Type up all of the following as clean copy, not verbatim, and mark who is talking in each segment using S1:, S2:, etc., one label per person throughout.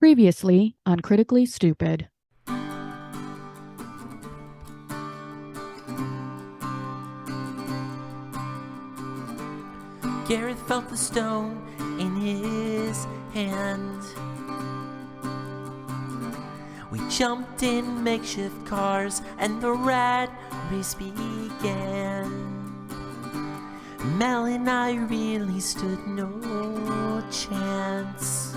S1: Previously on Critically Stupid.
S2: Gareth felt the stone in his hand. We jumped in makeshift cars and the rat race began. Mel and I really stood no chance.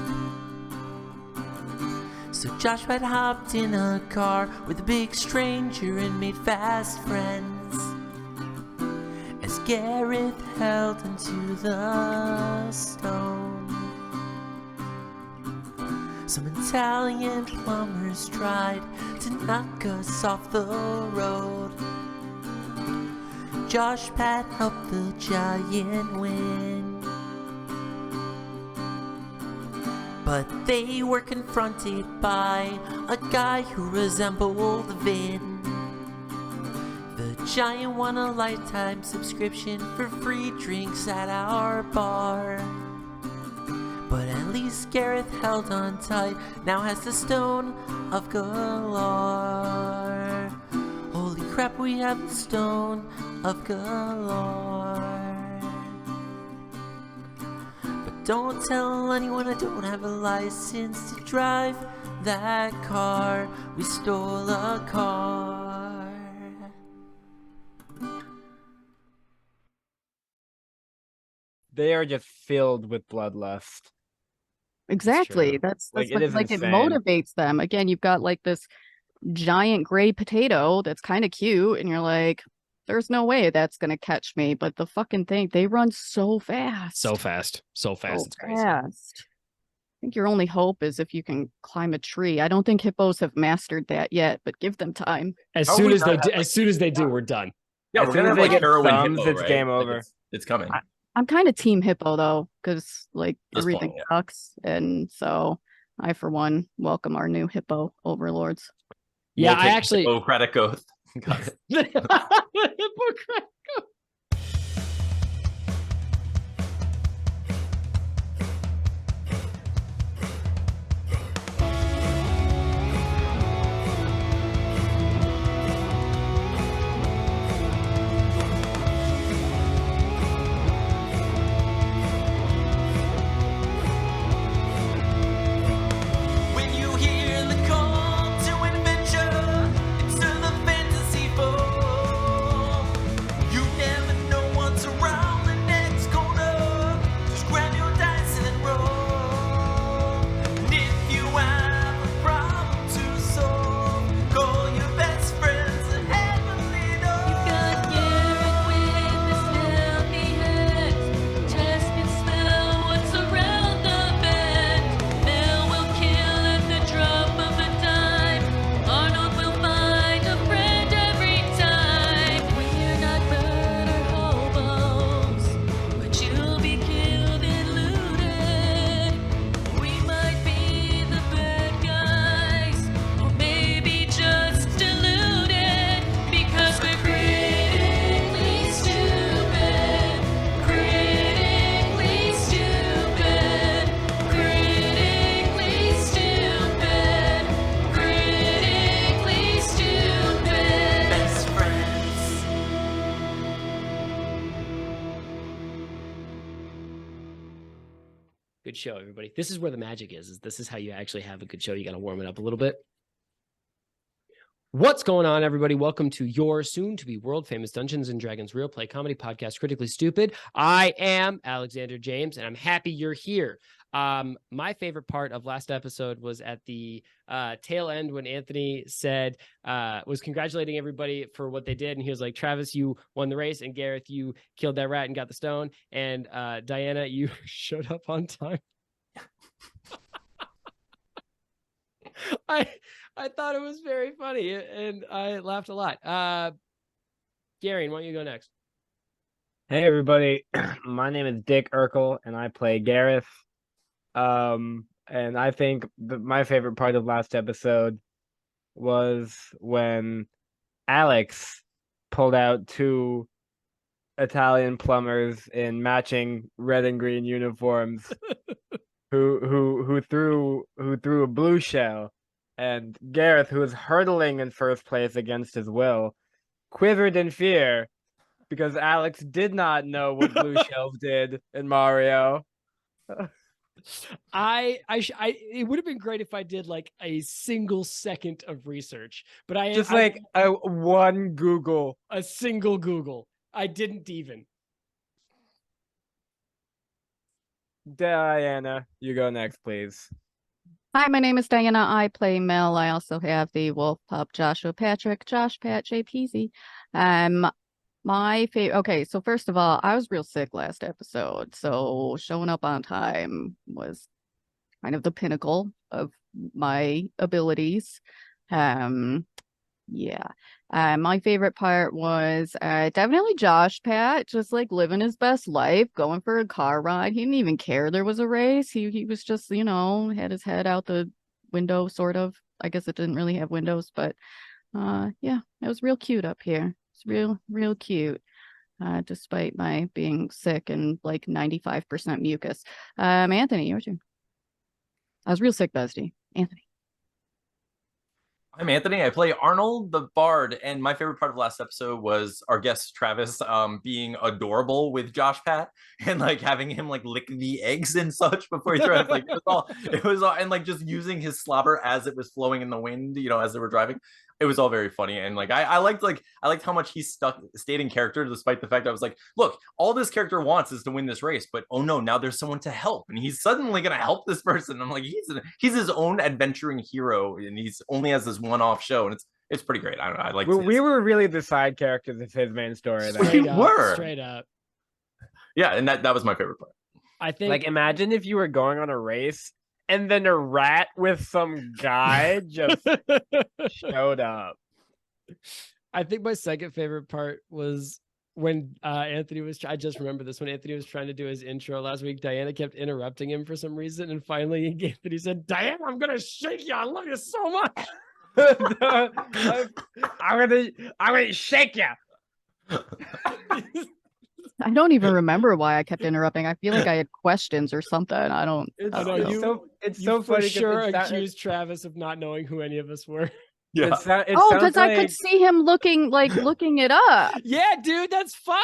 S2: So Josh had hopped in a car with a big stranger and made fast friends. As Gareth held onto the stone, some Italian plumbers tried to knock us off the road. Josh Pat helped the giant win, but they were confronted by a guy who resembled Vin. The giant won a lifetime subscription for free drinks at our bar. But at least Gareth held on tight, now has the stone of galore. Holy crap, we have the stone of galore. But don't tell anyone I don't have a license to drive that car. We stole a car.
S3: They are just filled with bloodlust.
S1: Exactly. That's
S3: Like,
S1: what,
S3: it is
S1: like it
S3: insane.
S1: motivates them. Again, you've got like this giant gray potato that's kind of cute, and you're like, there's no way that's gonna catch me. But the fucking thing, they run so fast.
S4: So fast. It's crazy.
S1: Fast. I think your only hope is if you can climb a tree. I don't think hippos have mastered that yet, but give them time.
S4: As
S5: How
S4: soon
S5: we
S4: as
S5: not
S4: they
S5: have,
S4: do,
S5: like-
S4: as soon as they do, we're done.
S5: Yeah,
S3: As
S5: we're
S3: soon
S5: gonna
S3: as
S5: have
S3: they
S5: like
S3: get
S5: heroin
S3: thumbs,
S5: hippo,
S3: it's
S5: right?
S3: game
S5: Like,
S3: over.
S5: it's coming.
S1: I'm kind of team hippo though, because like
S5: This
S1: everything
S5: point,
S1: sucks, and so I, for one, welcome our new hippo overlords.
S4: Yeah,
S5: We'll
S4: I
S5: take the
S4: actually.
S5: Hippocratic oath. Got it.
S4: Hypocrite.
S2: When you hear the call to adventure into the fantasy fold, you never know what's around the next corner. Just grab your dice and roll. And if you have a problem to solve, call your best friends and heavenly door. You got Garrett with his filthy hands. Test and smell what's around the bend. Mel will kill at the drop of a dime. Arnold will find a friend every time. We're not murder hobos, but you'll be killed and looted. We might be the bad guys, or maybe just deluded, because we're critically stupid. Critically stupid. Critically stupid. Critically stupid. Best friends.
S4: Good show, everybody. This is where the magic is. This is how you actually have a good show. You got to warm it up a little bit. What's going on, everybody? Welcome to your soon-to-be world-famous Dungeons & Dragons real play comedy podcast, Critically Stupid. I am Alexander James, and I'm happy you're here. My favorite part of last episode was at the tail end when Anthony said, was congratulating everybody for what they did. And he was like, Travis, you won the race. And Gareth, you killed that rat and got the stone. And Diana, you showed up on time. I thought it was very funny and I laughed a lot. Garion, why don't you go next?
S3: Hey everybody, my name is Dick Urkel and I play Gareth. And I think my favorite part of last episode was when Alex pulled out two Italian plumbers in matching red and green uniforms who threw a blue shell, and Gareth, who was hurtling in first place against his will, quivered in fear because Alex did not know what blue shells did in Mario.
S4: It would have been great if I did like a single second of research, but
S3: Just like one Google.
S4: a single Google. I didn't even.
S3: Diana, you go next, please.
S1: Hi, my name is Diana. I play Mel. I also have the wolf pup Joshua Patrick, Josh Pat JPZ. My favorite. Okay, so first of all, I was real sick last episode, so showing up on time was kind of the pinnacle of my abilities. Yeah. My favorite part was definitely Josh Pat, just like living his best life, going for a car ride. He didn't even care there was a race. He was just, had his head out the window, sort of. I guess it didn't really have windows, but yeah, it was real cute up here. It's real cute. Despite my being sick and like 95% mucus. Anthony, your turn. I was real sick, bestie. Anthony.
S5: I'm Anthony. I play Arnold the Bard, and my favorite part of last episode was our guest Travis being adorable with Josh Pat and like having him like lick the eggs and such before he threw it. Like it was all, and like just using his slobber as it was flowing in the wind, as they were driving. It was all very funny, and like I liked how much he stayed in character despite the fact that I was like, look, all this character wants is to win this race, but oh no, now there's someone to help, and he's suddenly gonna help this person. I'm like, he's his own adventuring hero, and he's only has this one-off show, and it's pretty great. I don't know. I like.
S3: We were really the side characters of his main story.
S5: We were
S4: straight up.
S5: Yeah, and that was my favorite part.
S4: I think,
S3: like, imagine if you were going on a race and then a rat with some guy just showed up.
S4: I think my second favorite part was when Anthony was. I just remember this when Anthony was trying to do his intro last week. Diana kept interrupting him for some reason, and finally Anthony said, "Diana, I'm gonna shake you. I love you so much.
S3: I'm gonna shake you."
S1: I don't even remember why I kept interrupting. I feel like I had questions or something. I don't know.
S3: It's so funny.
S4: Sure, accused Travis of not knowing who any of us were.
S5: Yeah.
S1: Because I could see him looking it up.
S4: Yeah, dude, that's fine.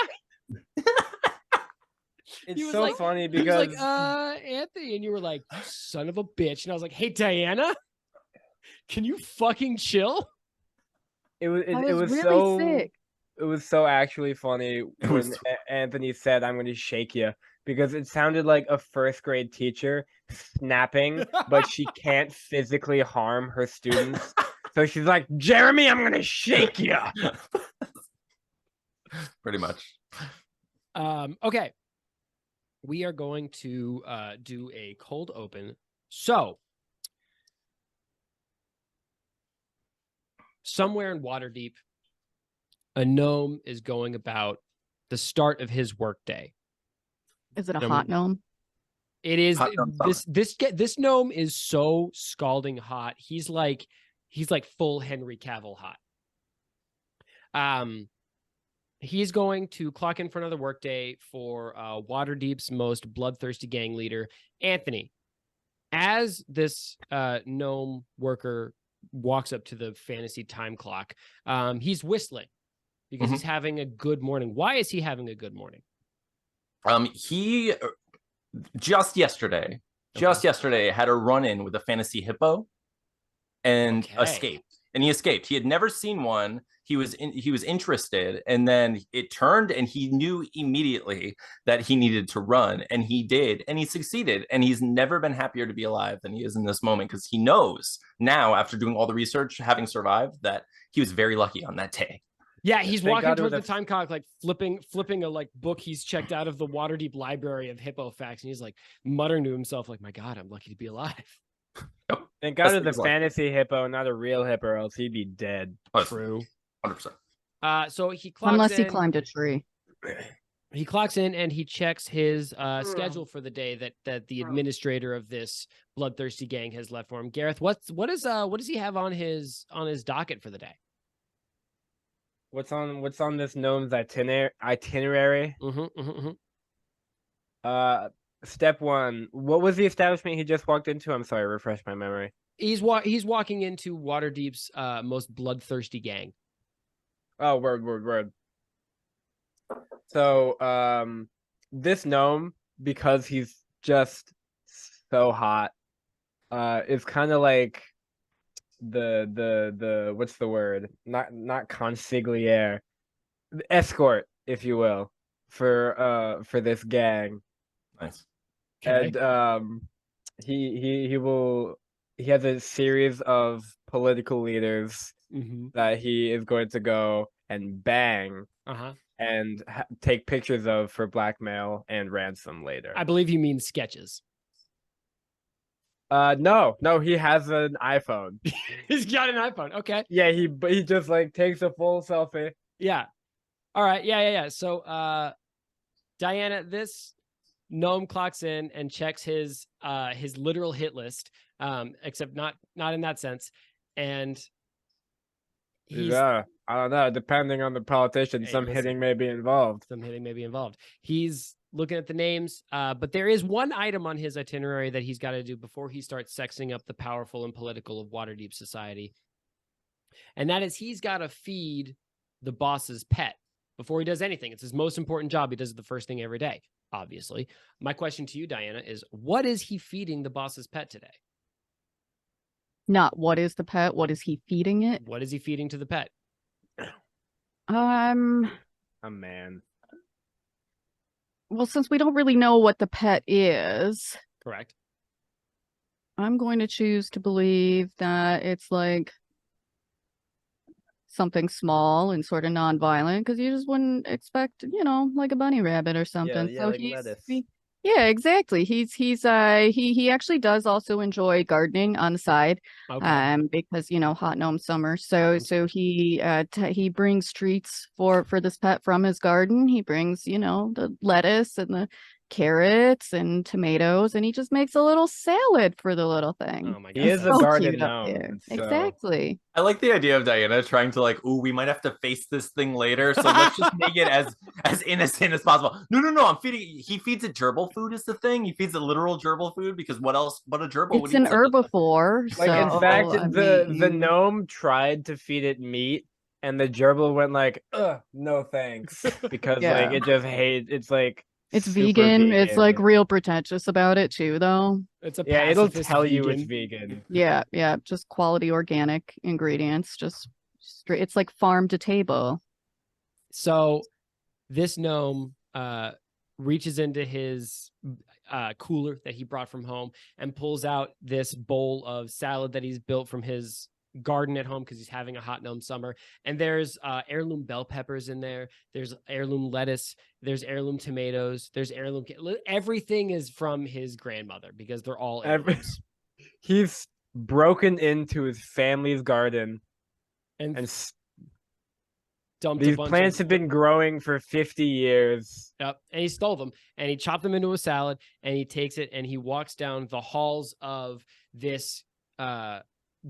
S3: It's so funny because
S4: he was like, Anthony, and you were like, son of a bitch, and I was like, hey, Diana, can you fucking chill?
S3: It was
S1: really
S3: so
S1: sick.
S3: It was so actually funny when Anthony said, "I'm going to shake you," because it sounded like a first grade teacher snapping, but she can't physically harm her students. So she's like, "Jeremy, I'm going to shake you."
S5: Pretty much.
S4: Okay. We are going to do a cold open. So, somewhere in Waterdeep, a gnome is going about the start of his workday.
S1: Is it a hot gnome?
S4: It is. This gnome is so scalding hot. He's like full Henry Cavill hot. He's going to clock in for another workday for Waterdeep's most bloodthirsty gang leader, Anthony. As this gnome worker walks up to the fantasy time clock, he's whistling because he's having a good morning. Why is he having a good morning?
S5: He just yesterday had a run-in with a fantasy hippo and escaped. And he escaped. He had never seen one. He was interested, and then it turned, and he knew immediately that he needed to run, and he did, and he succeeded. And he's never been happier to be alive than he is in this moment, because he knows now, after doing all the research, having survived, that he was very lucky on that day.
S4: Yeah, he's walking towards the time clock, like flipping a like book he's checked out of the Waterdeep library of hippo facts, and he's like muttering to himself, like, "My God, I'm lucky to be alive."
S5: Yep.
S3: Thank God it's a fantasy hippo, not a real hippo, or else he'd be dead.
S4: True.
S5: 100%.
S4: So he clocks
S1: Unless he
S4: in,
S1: climbed a tree.
S4: He clocks in and he checks his schedule for the day that the administrator of this bloodthirsty gang has left for him. Gareth, what does he have on his docket for the day?
S3: What's on this gnome's itinerary? step one. What was the establishment he just walked into? I'm sorry, refresh my memory.
S4: He's walking into Waterdeep's most bloodthirsty gang.
S3: Oh, word. So, this gnome, because he's just so hot, is kind of like the what's the word? Not consigliere, escort, if you will, for this gang.
S5: Nice.
S3: And he has a series of political leaders that he is going to go and bang and take pictures of for blackmail and ransom later.
S4: I believe you mean sketches.
S3: No, he has an iPhone.
S4: He's got an iPhone. Okay.
S3: Yeah, he just like takes a full selfie.
S4: Yeah. All right. Yeah. So, Dianna, this gnome clocks in and checks his literal hit list, except not in that sense. And
S3: I don't know. Depending on the politician, some hitting may be involved.
S4: He's looking at the names, but there is one item on his itinerary that he's got to do before he starts sexing up the powerful and political of Waterdeep society. And that is he's got to feed the boss's pet before he does anything. It's his most important job. He does it the first thing every day, obviously. My question to you, Dianna, is what is he feeding the boss's pet today?
S1: Not what is the pet, what is he feeding it?
S4: What is he feeding to the pet?
S3: A man.
S1: Well, since we don't really know what the pet is,
S4: Correct.
S1: I'm going to choose to believe that it's like something small and sort of non-violent, because you just wouldn't expect, like a bunny rabbit or something.
S3: Yeah,
S1: So
S3: like lettuce.
S1: Yeah, exactly. He actually does also enjoy gardening on the side, because hot gnome summer. So he brings treats for this pet from his garden. He brings the lettuce and the carrots and tomatoes, and he just makes a little salad for the little thing.
S4: Oh my God.
S3: He is a garden gnome. So...
S1: Exactly.
S5: I like the idea of Dianna trying to we might have to face this thing later, so let's just make it as innocent as possible. No, he feeds it gerbil food is the thing. He feeds it literal gerbil food because what else but a gerbil would eat?
S1: It's an herbivore.
S3: In fact, the gnome tried to feed it meat, and the gerbil went like, no thanks, because it just hates. It's
S1: vegan. It's real pretentious about it too, though.
S4: It's a
S3: it'll tell
S4: vegan.
S3: you it's vegan.
S1: Yeah, just quality organic ingredients, just straight. It's like farm to table.
S4: So this gnome reaches into his cooler that he brought from home and pulls out this bowl of salad that he's built from his garden at home because he's having a hot gnome summer. And there's heirloom bell peppers in there. There's heirloom lettuce. There's heirloom tomatoes. There's heirloom. Everything is from his grandmother because they're all heirlooms.
S3: He's broken into his family's garden and
S4: dumped
S3: these plants have been growing for 50 years.
S4: Yep. And he stole them and he chopped them into a salad and he takes it and he walks down the halls of this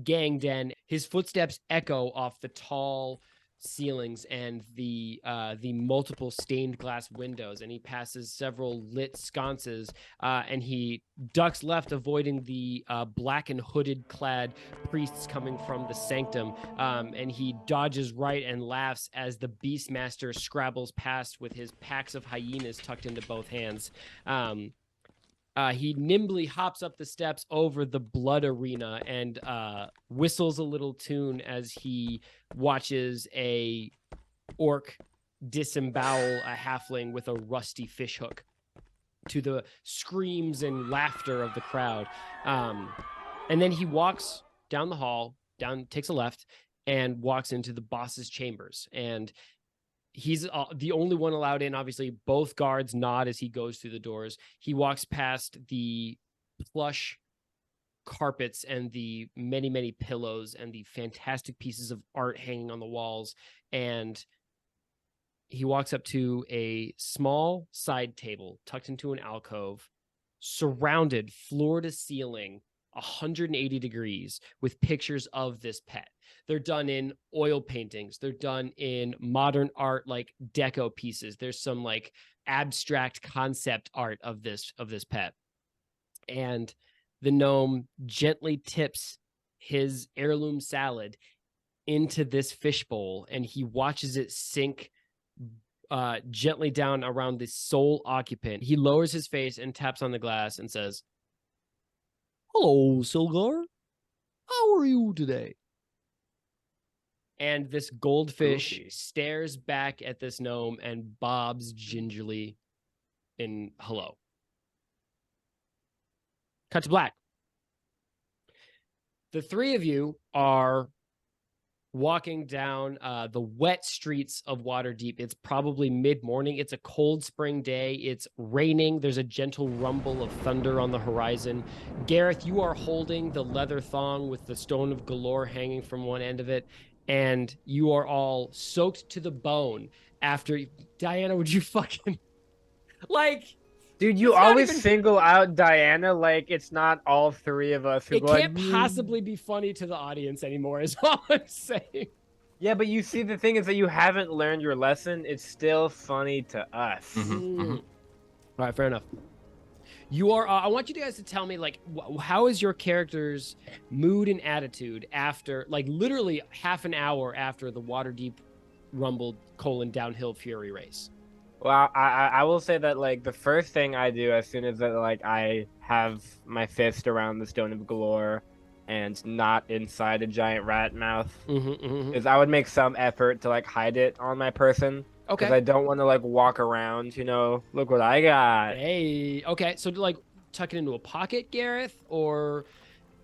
S4: gang den. His footsteps echo off the tall ceilings and the multiple stained glass windows, and he passes several lit sconces and he ducks left, avoiding the black and hooded clad priests coming from the sanctum, and he dodges right and laughs as the Beastmaster scrabbles past with his packs of hyenas tucked into both hands. He nimbly hops up the steps over the blood arena and whistles a little tune as he watches a orc disembowel a halfling with a rusty fishhook, to the screams and laughter of the crowd. And then he walks down the hall, takes a left, and walks into the boss's chambers. And he's the only one allowed in. Obviously, both guards nod as he goes through the doors. He walks past the plush carpets and the many, many pillows and the fantastic pieces of art hanging on the walls. And he walks up to a small side table tucked into an alcove, surrounded floor to ceiling 180 degrees with pictures of this pet. They're done in oil paintings. They're done in modern art, like deco pieces. There's some like abstract concept art of this pet. And the gnome gently tips his heirloom salad into this fishbowl, and he watches it sink gently down around the sole occupant. He lowers his face and taps on the glass and says, "Hello, Silgar. How are you today?" And this goldfish stares back at this gnome and bobs gingerly in hello. Cut to black. The three of you are walking down the wet streets of Waterdeep. It's probably mid-morning. It's a cold spring day. It's raining. There's a gentle rumble of thunder on the horizon. Gareth, you are holding the leather thong with the Stone of Galore hanging from one end of it, and you are all soaked to the bone after... Dianna, would you fucking... like...
S3: Dude, you always single out Dianna like it's not all three of us.
S4: It can't possibly be funny to the audience anymore, is all I'm saying.
S3: Yeah, but you see, the thing is that you haven't learned your lesson. It's still funny to us.
S4: All right, fair enough. You are. I want you guys to tell me, like, how is your character's mood and attitude after, like, literally half an hour after the Waterdeep Rumble : Downhill Fury race?
S3: Well, I will say that, like, the first thing I do as soon as that, like, I have my fist around the Stone of Galore and not inside a giant rat mouth is I would make some effort to, like, hide it on my person.
S4: Okay.
S3: Because I don't want to, like, walk around, you know, look what I got.
S4: Hey, okay. So, like, tuck it into a pocket, Gareth, or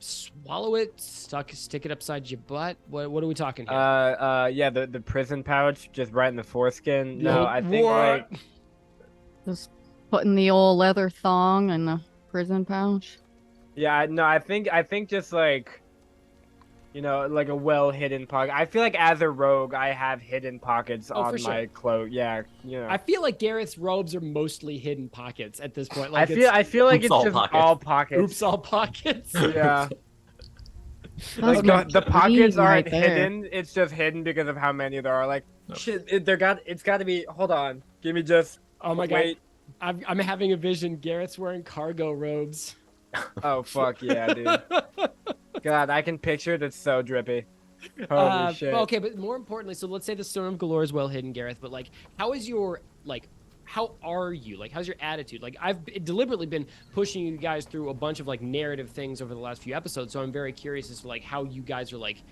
S4: swallow it, stick it upside your butt? What are we talking here?
S3: Yeah, the prison pouch, just right in the foreskin. No, I think like
S1: just putting the old leather thong in the prison pouch.
S3: Yeah, no, I think just like, you know, like a well hidden pocket. I feel like as a rogue, I have hidden pockets on my cloak. Yeah, you know.
S4: I feel like Gareth's robes are mostly hidden pockets at this point.
S3: Like I feel like it's just all pockets.
S4: Oops, all pockets.
S3: Yeah. Like the pockets aren't hidden. It's just hidden because of how many there are. Like shit, it's got to be. Hold on, give me just.
S4: Oh my god, I'm having a vision. Gareth's wearing cargo robes.
S3: Oh fuck yeah, dude. God, I can picture it. It's so drippy. Holy shit.
S4: Okay, but more importantly, so let's say the Stone of Galore is well hidden, Gareth, but like, how is your, like, how are you? Like, how's your attitude? Like, I've deliberately been pushing you guys through a bunch of, like, narrative things over the last few episodes, so I'm very curious as to, like, how you guys are, like,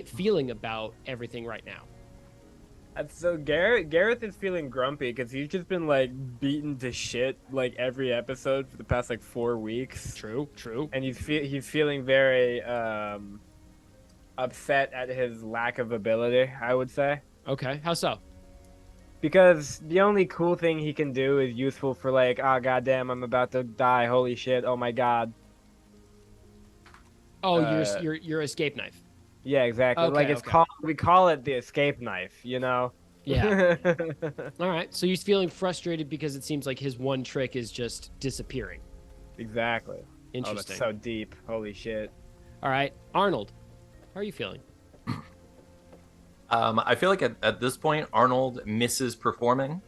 S4: feeling about everything right now.
S3: So Gareth is feeling grumpy because he's just been, like, beaten to shit, like, every episode for the past, like, 4 weeks.
S4: True.
S3: And he's feeling very upset at his lack of ability, I would say.
S4: Okay, how so?
S3: Because the only cool thing he can do is useful for, like, oh goddamn, I'm about to die, holy shit, oh my god.
S4: Oh, your escape knife.
S3: Yeah, exactly.
S4: Okay,
S3: like we call it the escape knife, you know?
S4: Yeah. All right. So he's feeling frustrated because it seems like his one trick is just disappearing.
S3: Exactly.
S4: Interesting.
S3: Oh, that's so deep. Holy shit.
S4: All right, Arnold, how are you feeling?
S5: I feel like at this point, Arnold misses performing.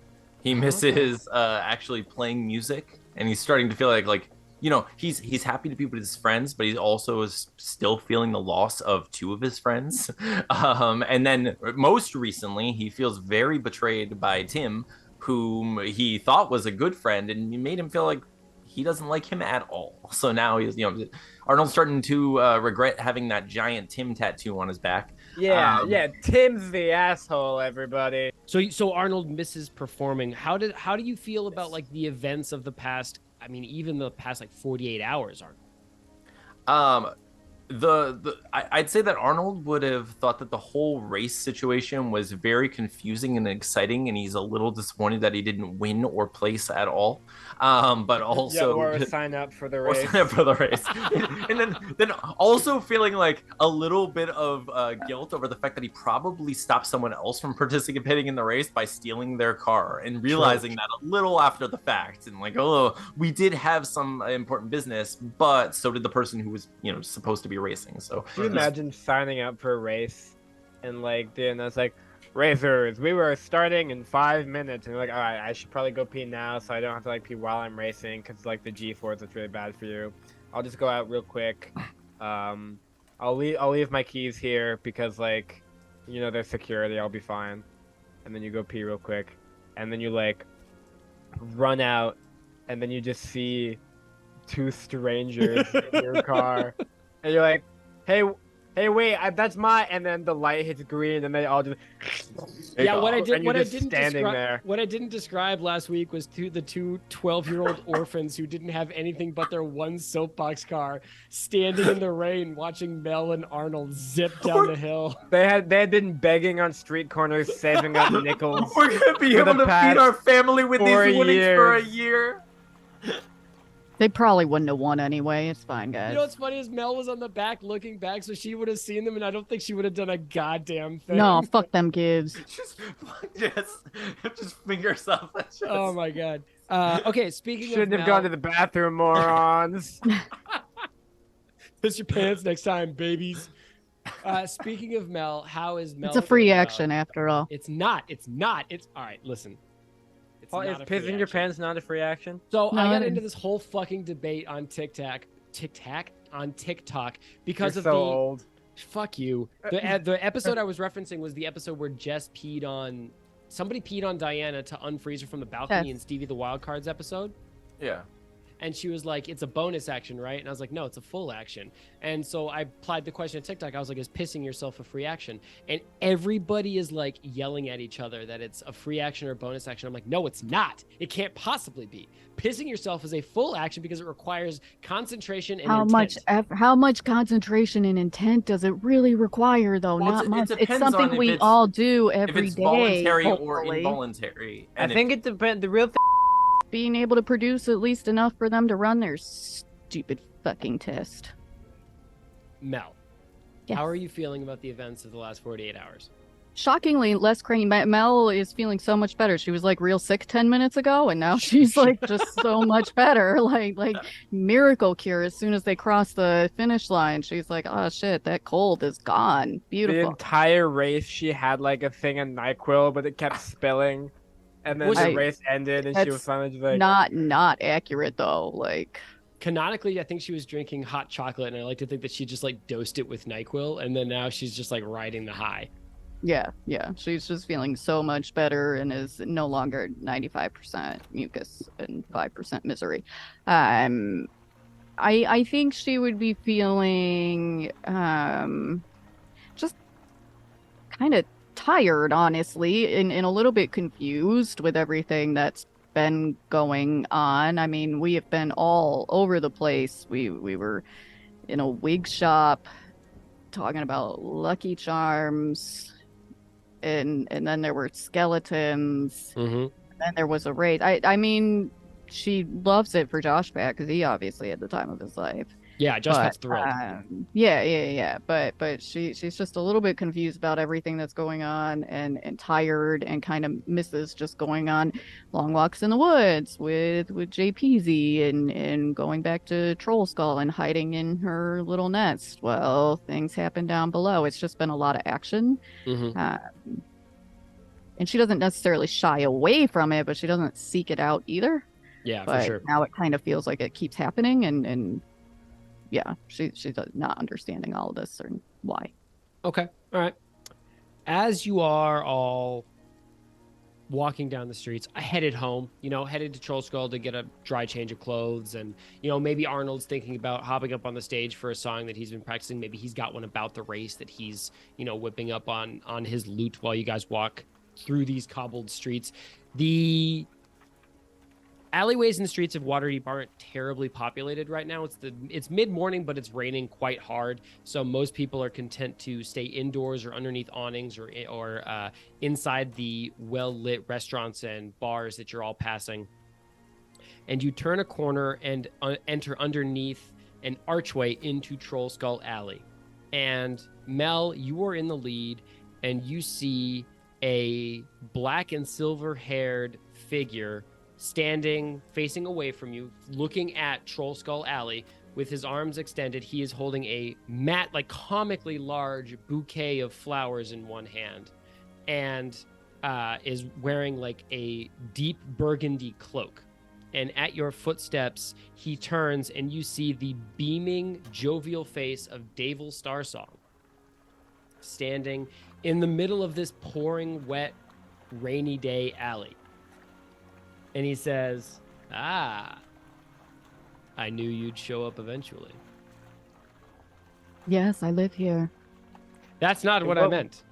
S5: He misses actually playing music, and he's starting to feel like you know, he's happy to be with his friends, but he also is still feeling the loss of 2 of his friends. And then most recently, he feels very betrayed by Tim, whom he thought was a good friend, and he made him feel like he doesn't like him at all. So now he's, you know, Arnold's starting to regret having that giant Tim tattoo on his back.
S3: Yeah, Tim's the asshole, everybody.
S4: So Arnold misses performing. How do you feel about like the events of the past? I mean, even the past like 48 hours, Arnold.
S5: I'd say that Arnold would have thought that the whole race situation was very confusing and exciting, and he's a little disappointed that he didn't win or place at all. But also
S3: or sign up for the race.
S5: And then also feeling like a little bit of guilt over the fact that he probably stopped someone else from participating in the race by stealing their car, and realizing that a little after the fact, and like, oh, we did have some important business, but so did the person who was, you know, supposed to be racing. So
S3: can you imagine signing up for a race and like then it's like, Racers, we were starting in 5 minutes, and we're like, all right, I should probably go pee now, so I don't have to like pee while I'm racing, because like the G-force is really bad for you. I'll just go out real quick. I'll leave my keys here because like, you know, there's security. I'll be fine. And then you go pee real quick, and then you like run out, and then you just see 2 strangers in your car, and you're like, hey, wait, that's my. And then the light hits green, and they all just.
S4: Yeah, what I
S3: And you're
S4: didn't
S3: just standing there.
S4: what I didn't describe last week was the two 12-year-old orphans who didn't have anything but their one soapbox car, standing in the rain, watching Mel and Arnold zip down the hill.
S3: They had been begging on street corners, saving up nickels.
S5: We're gonna be
S3: For the
S5: able to feed
S3: past
S5: our family with these
S3: 4
S5: winnings for a
S3: years.
S5: year.
S1: They probably wouldn't have won anyway. It's fine, guys.
S4: You know what's funny is Mel was on the back looking back, so she would have seen them, and I don't think she would have done a goddamn thing.
S1: No, fuck them kids.
S5: Just finger yourself.
S4: Oh my god. Okay, speaking
S3: Shouldn't
S4: of
S3: have
S4: Mel,
S3: gone to the bathroom, morons.
S4: piss your pants next time, babies. Speaking of Mel, how is Mel?
S1: It's a free
S4: feeling
S1: action
S4: about-
S1: after all.
S4: It's not. It's not. It's all right. Listen. It's
S3: Oh,
S4: not
S3: is
S4: a free
S3: pissing your
S4: action.
S3: pants not a free action?
S4: So
S1: No,
S4: I got
S1: it
S4: into
S1: is.
S4: this whole fucking debate on TikTok because
S3: You're
S4: of
S3: so
S4: the
S3: old.
S4: fuck you. The episode I was referencing was the episode where Jess peed on somebody peed on Diana to unfreeze her from the balcony
S1: Yes.
S4: in Stevie the Wild Cards episode.
S5: Yeah.
S4: And she was like, it's a bonus action, right? And I was like, no, it's a full action. And so I applied the question to TikTok. I was like, is pissing yourself a free action? And everybody is like yelling at each other that it's a free action or a bonus action. I'm like, no, it's not. It can't possibly be. Pissing yourself is a full action because it requires concentration and intent.
S1: How much concentration and intent does it really require, though?
S5: Well,
S1: Not
S5: it
S1: much. It's
S5: depends on
S1: something
S5: if
S1: we
S5: it's-
S1: all do
S5: If
S1: every
S5: it's
S1: day.
S5: voluntary or
S1: hopefully.
S5: involuntary.
S3: I think it depends. The real
S1: Being able to produce at least enough for them to run their stupid fucking test.
S4: Mel,
S1: Yes.
S4: how are you feeling about the events of the last 48 hours?
S1: Shockingly less cranky. Mel is feeling so much better. She was like real sick 10 minutes ago, and now she's like just so much better. Like miracle cure. As soon as they cross the finish line, she's like, oh shit, that cold is gone.
S3: the
S1: Beautiful.
S3: entire race, she had like a thing of NyQuil, but it kept spilling. And then
S4: Was
S3: the
S1: it-
S3: race ended, and she was
S1: That's
S3: finally just like,
S1: Not accurate though. Like
S4: Canonically, I think she was drinking hot chocolate, and I like to think that she just like dosed it with NyQuil, and then now she's just like riding the high.
S1: yeah. She's just feeling so much better and is no longer 95% mucus and 5% misery. I think she would be feeling just kind of tired, honestly, and a little bit confused with everything that's been going on. I mean, we have been all over the place. We were in a wig shop talking about Lucky Charms, and then there were skeletons.
S4: Mm-hmm.
S1: Then there was a raid. I mean, she loves it for Josh Pat because he obviously had the time of his life.
S4: Yeah, just
S1: But,
S4: that's thrilled.
S1: Yeah. But she's just a little bit confused about everything that's going on and tired and kind of misses just going on long walks in the woods with JPZ and going back to Troll Skull and hiding in her little nest. Well, things happen down below. It's just been a lot of action.
S4: Mm-hmm.
S1: And she doesn't necessarily shy away from it, but she doesn't seek it out either.
S4: Yeah,
S1: But
S4: for sure.
S1: now it kind of feels like it keeps happening, and yeah, she's not understanding all of this or why.
S4: Okay. All right. As you are all walking down the streets, I headed home, headed to Troll Skull to get a dry change of clothes. And, maybe Arnold's thinking about hopping up on the stage for a song that he's been practicing. Maybe he's got one about the race that he's, whipping up on his lute while you guys walk through these cobbled streets. The alleyways and the streets of Waterdeep aren't terribly populated right now. It's mid-morning, but it's raining quite hard, so most people are content to stay indoors or underneath awnings or inside the well-lit restaurants and bars that you're all passing. And you turn a corner and enter underneath an archway into Troll Skull Alley. And Mel, you are in the lead, and you see a black and silver-haired figure standing, facing away from you, looking at Troll Skull Alley with his arms extended. He is holding a comically large bouquet of flowers in one hand. and is wearing like a deep burgundy cloak. And at your footsteps, he turns and you see the beaming, jovial face of Davil Starsong standing in the middle of this pouring, wet, rainy day alley. And he says, "Ah, I knew you'd show up eventually."
S1: Yes, I live here.
S4: That's not what I meant.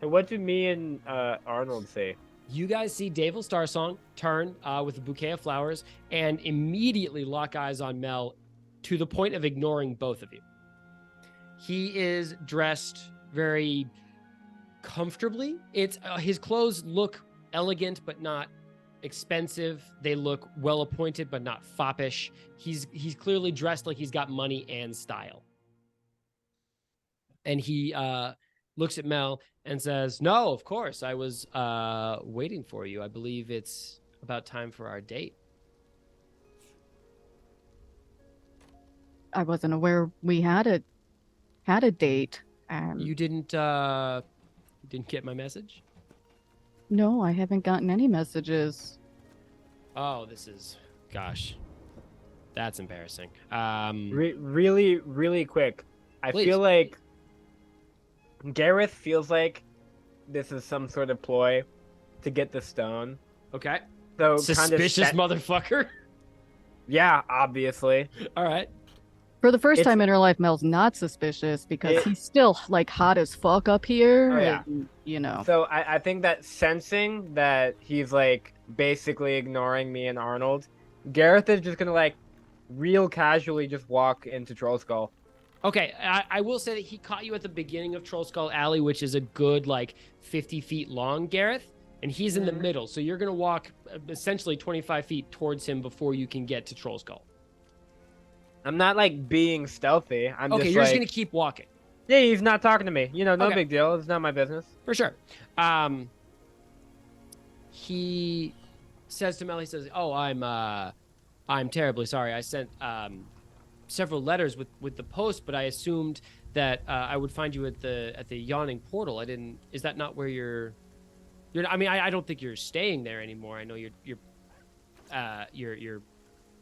S3: And what did me and Arnold say?
S4: You guys see Davil Starsong turn with a bouquet of flowers and immediately lock eyes on Mel to the point of ignoring both of you. He is dressed very comfortably. It's his clothes look elegant but not expensive. They look well appointed but not foppish. He's clearly dressed like he's got money and style. And he looks at Mel and says, "No, of course. I was waiting for you. I believe it's about time for our date."
S1: I wasn't aware we had a date.
S4: You didn't get my message?
S1: No, I haven't gotten any messages.
S4: Oh, gosh, that's embarrassing.
S3: Really, really quick. I
S4: Please.
S3: feel like Gareth feels like this is some sort of ploy to get the stone.
S4: Okay.
S3: So
S4: Suspicious motherfucker.
S3: Yeah, obviously.
S4: All right.
S1: For the first time in her life, Mel's not suspicious because he's still like hot as fuck up here.
S3: Oh, yeah.
S1: And, you know.
S3: So I think that sensing that he's like basically ignoring me and Arnold, Gareth is just gonna like real casually just walk into Troll Skull.
S4: Okay, I will say that he caught you at the beginning of Troll Skull Alley, which is a good, 50 feet long, Gareth, and he's in the middle. So you're going to walk essentially 25 feet towards him before you can get to Troll Skull.
S3: I'm not, being stealthy. I'm
S4: Okay,
S3: just,
S4: you're just going to keep walking.
S3: Yeah, he's not talking to me. No
S4: Okay.
S3: big deal. It's not my business.
S4: For sure. He says to Mel, he says, "Oh, I'm terribly sorry. I sent several letters with the post, but I assumed that I would find you at the yawning portal. I didn't. Is that not where you're? I mean, I don't think you're staying there anymore. I know your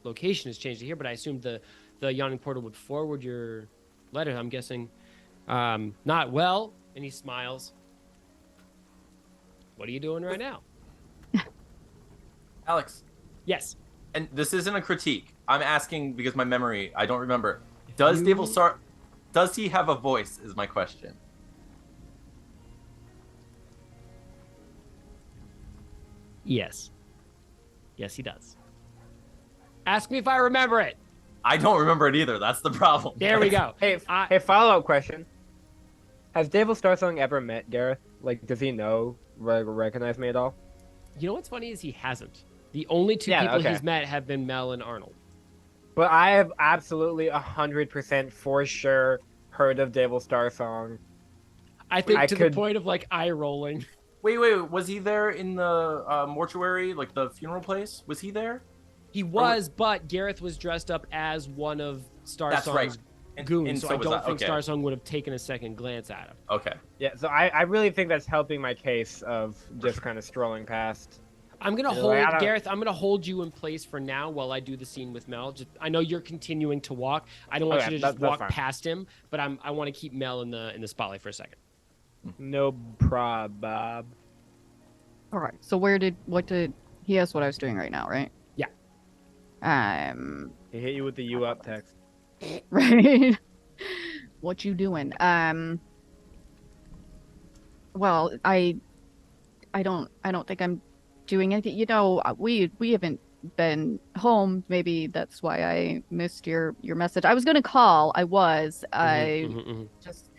S4: location has changed to here, but I assumed the yawning portal would forward your letter. I'm guessing not well." And he smiles. "What are you doing right now?"
S5: Alex,
S4: Yes.
S5: and this isn't a critique. I'm asking because my memory, I don't remember. Does he have a voice is my question.
S4: Yes. Yes, he does. Ask me if I remember it.
S5: I don't remember it either. That's the problem.
S4: There we go.
S3: Hey, follow-up question. Has Davil Starsong ever met Gareth? Does he know, recognize me at all?
S4: You know what's funny is he hasn't. The only two people he's met have been Mel and Arnold.
S3: But I have absolutely 100% for sure heard of Davil Starsong.
S4: I think the point of eye rolling.
S5: Wait. Was he there in the mortuary, the funeral place? Was he there?
S4: He was, but Gareth was dressed up as one of Starsong's goons, so I don't think Starsong would have taken a second glance at him.
S5: Okay.
S3: Yeah, so I really think that's helping my case of just kind of strolling past.
S4: I'm gonna hold Gareth. I'm gonna hold you in place for now while I do the scene with Mel. I know you're continuing to walk. I don't want you to just walk past him, but I want to keep Mel in the spotlight for a second.
S3: No prob, Bob.
S1: All right. So he asked what I was doing right now, right?
S4: Yeah.
S3: He hit you with the "you up" text.
S1: Right. What you doing? Well, I don't think I'm doing anything. We haven't been home. Maybe that's why I missed your message. I was gonna call. Just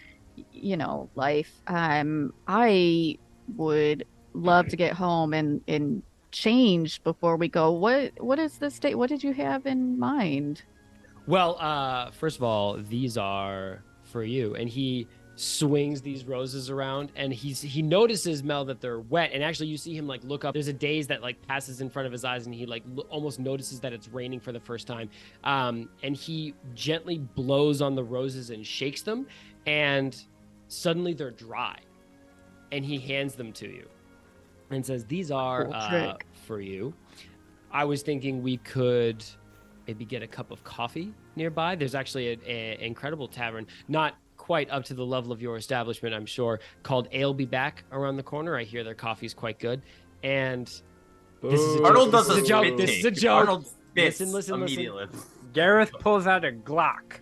S1: life. I would love to get home and change before we go. What is this date? What did you have in mind?
S4: Well, first of all, these are for you. And he swings these roses around, and he notices, Mel, that they're wet. And actually, you see him look up. There's a daze that passes in front of his eyes, and he almost notices that it's raining for the first time. And he gently blows on the roses and shakes them, and suddenly they're dry. and he hands them to you and says, "These are
S1: Cool trick.
S4: for you. I was thinking we could maybe get a cup of coffee nearby. There's actually an incredible tavern, not quite up to the level of your establishment, I'm sure, called Ale Be Back around the corner. I hear their coffee's quite good. And this is a joke.
S5: Arnold
S4: This
S5: does
S4: is
S5: a
S4: a joke.
S5: spit
S4: This is a
S5: take.
S4: joke.
S5: Arnold spits
S4: Listen.
S5: immediately.
S3: Gareth pulls out a Glock.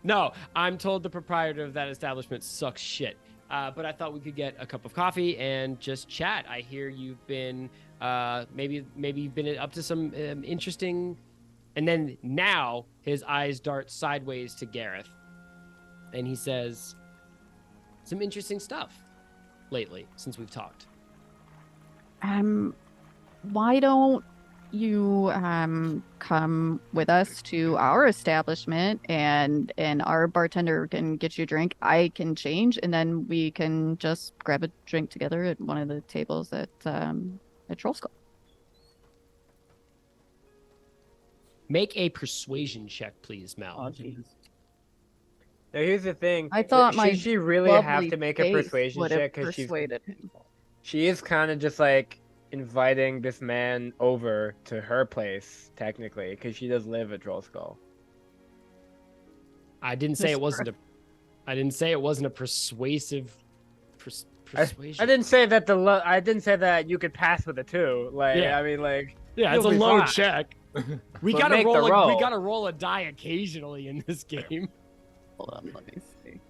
S4: No, I'm told the proprietor of that establishment sucks shit. But I thought we could get a cup of coffee and just chat. I hear you've been maybe you've been up to some interesting. And then now his eyes dart sideways to Gareth, and he says, "Some interesting stuff lately since we've talked."
S1: Why don't you come with us to our establishment and our bartender can get you a drink. I can change and then we can just grab a drink together at one of the tables at Troll Skull.
S4: Make a persuasion check, please, Mel.
S1: Oh jeez.
S3: Now here's the thing.
S1: I thought my
S3: should she really have to make a
S1: face
S3: persuasion
S1: would have
S3: check because
S1: persuaded him.
S3: she is kind of just like inviting this man over to her place technically because she does live at Troll Skull.
S4: I didn't say it wasn't a. I didn't say it wasn't a persuasive. Persuasion.
S3: I didn't say that I didn't say that you could pass with a 2. Like
S4: Yeah.
S3: I mean, like
S4: Yeah, it's a
S3: you'll be
S4: low
S3: fine.
S4: check. We
S3: But
S4: gotta
S3: make the
S4: roll. We
S3: roll.
S4: gotta roll a die occasionally in this game.
S1: Hold on, let me see.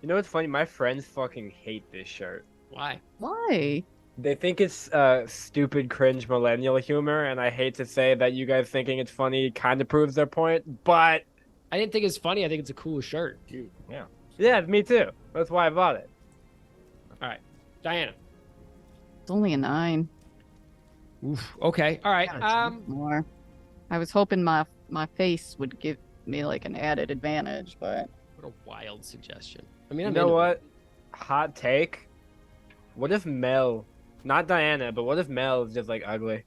S3: You know what's funny? My friends fucking hate this shirt.
S4: Why?
S1: Why?
S3: They think it's stupid, cringe millennial humor, and I hate to say that you guys thinking it's funny kind of proves their point, but
S4: I didn't think it's funny. I think it's a cool shirt.
S3: yeah, me too. That's why I bought it.
S4: All right, Diana.
S1: It's only a 9.
S4: Oof. Okay. All right.
S1: More. I was hoping my face would give me like an added advantage, but
S4: What a wild suggestion. I mean,
S3: You
S4: I'm
S3: know
S4: into
S3: what?
S4: it.
S3: Hot take. What if Mel, not Diana, but what if Mel is just like ugly?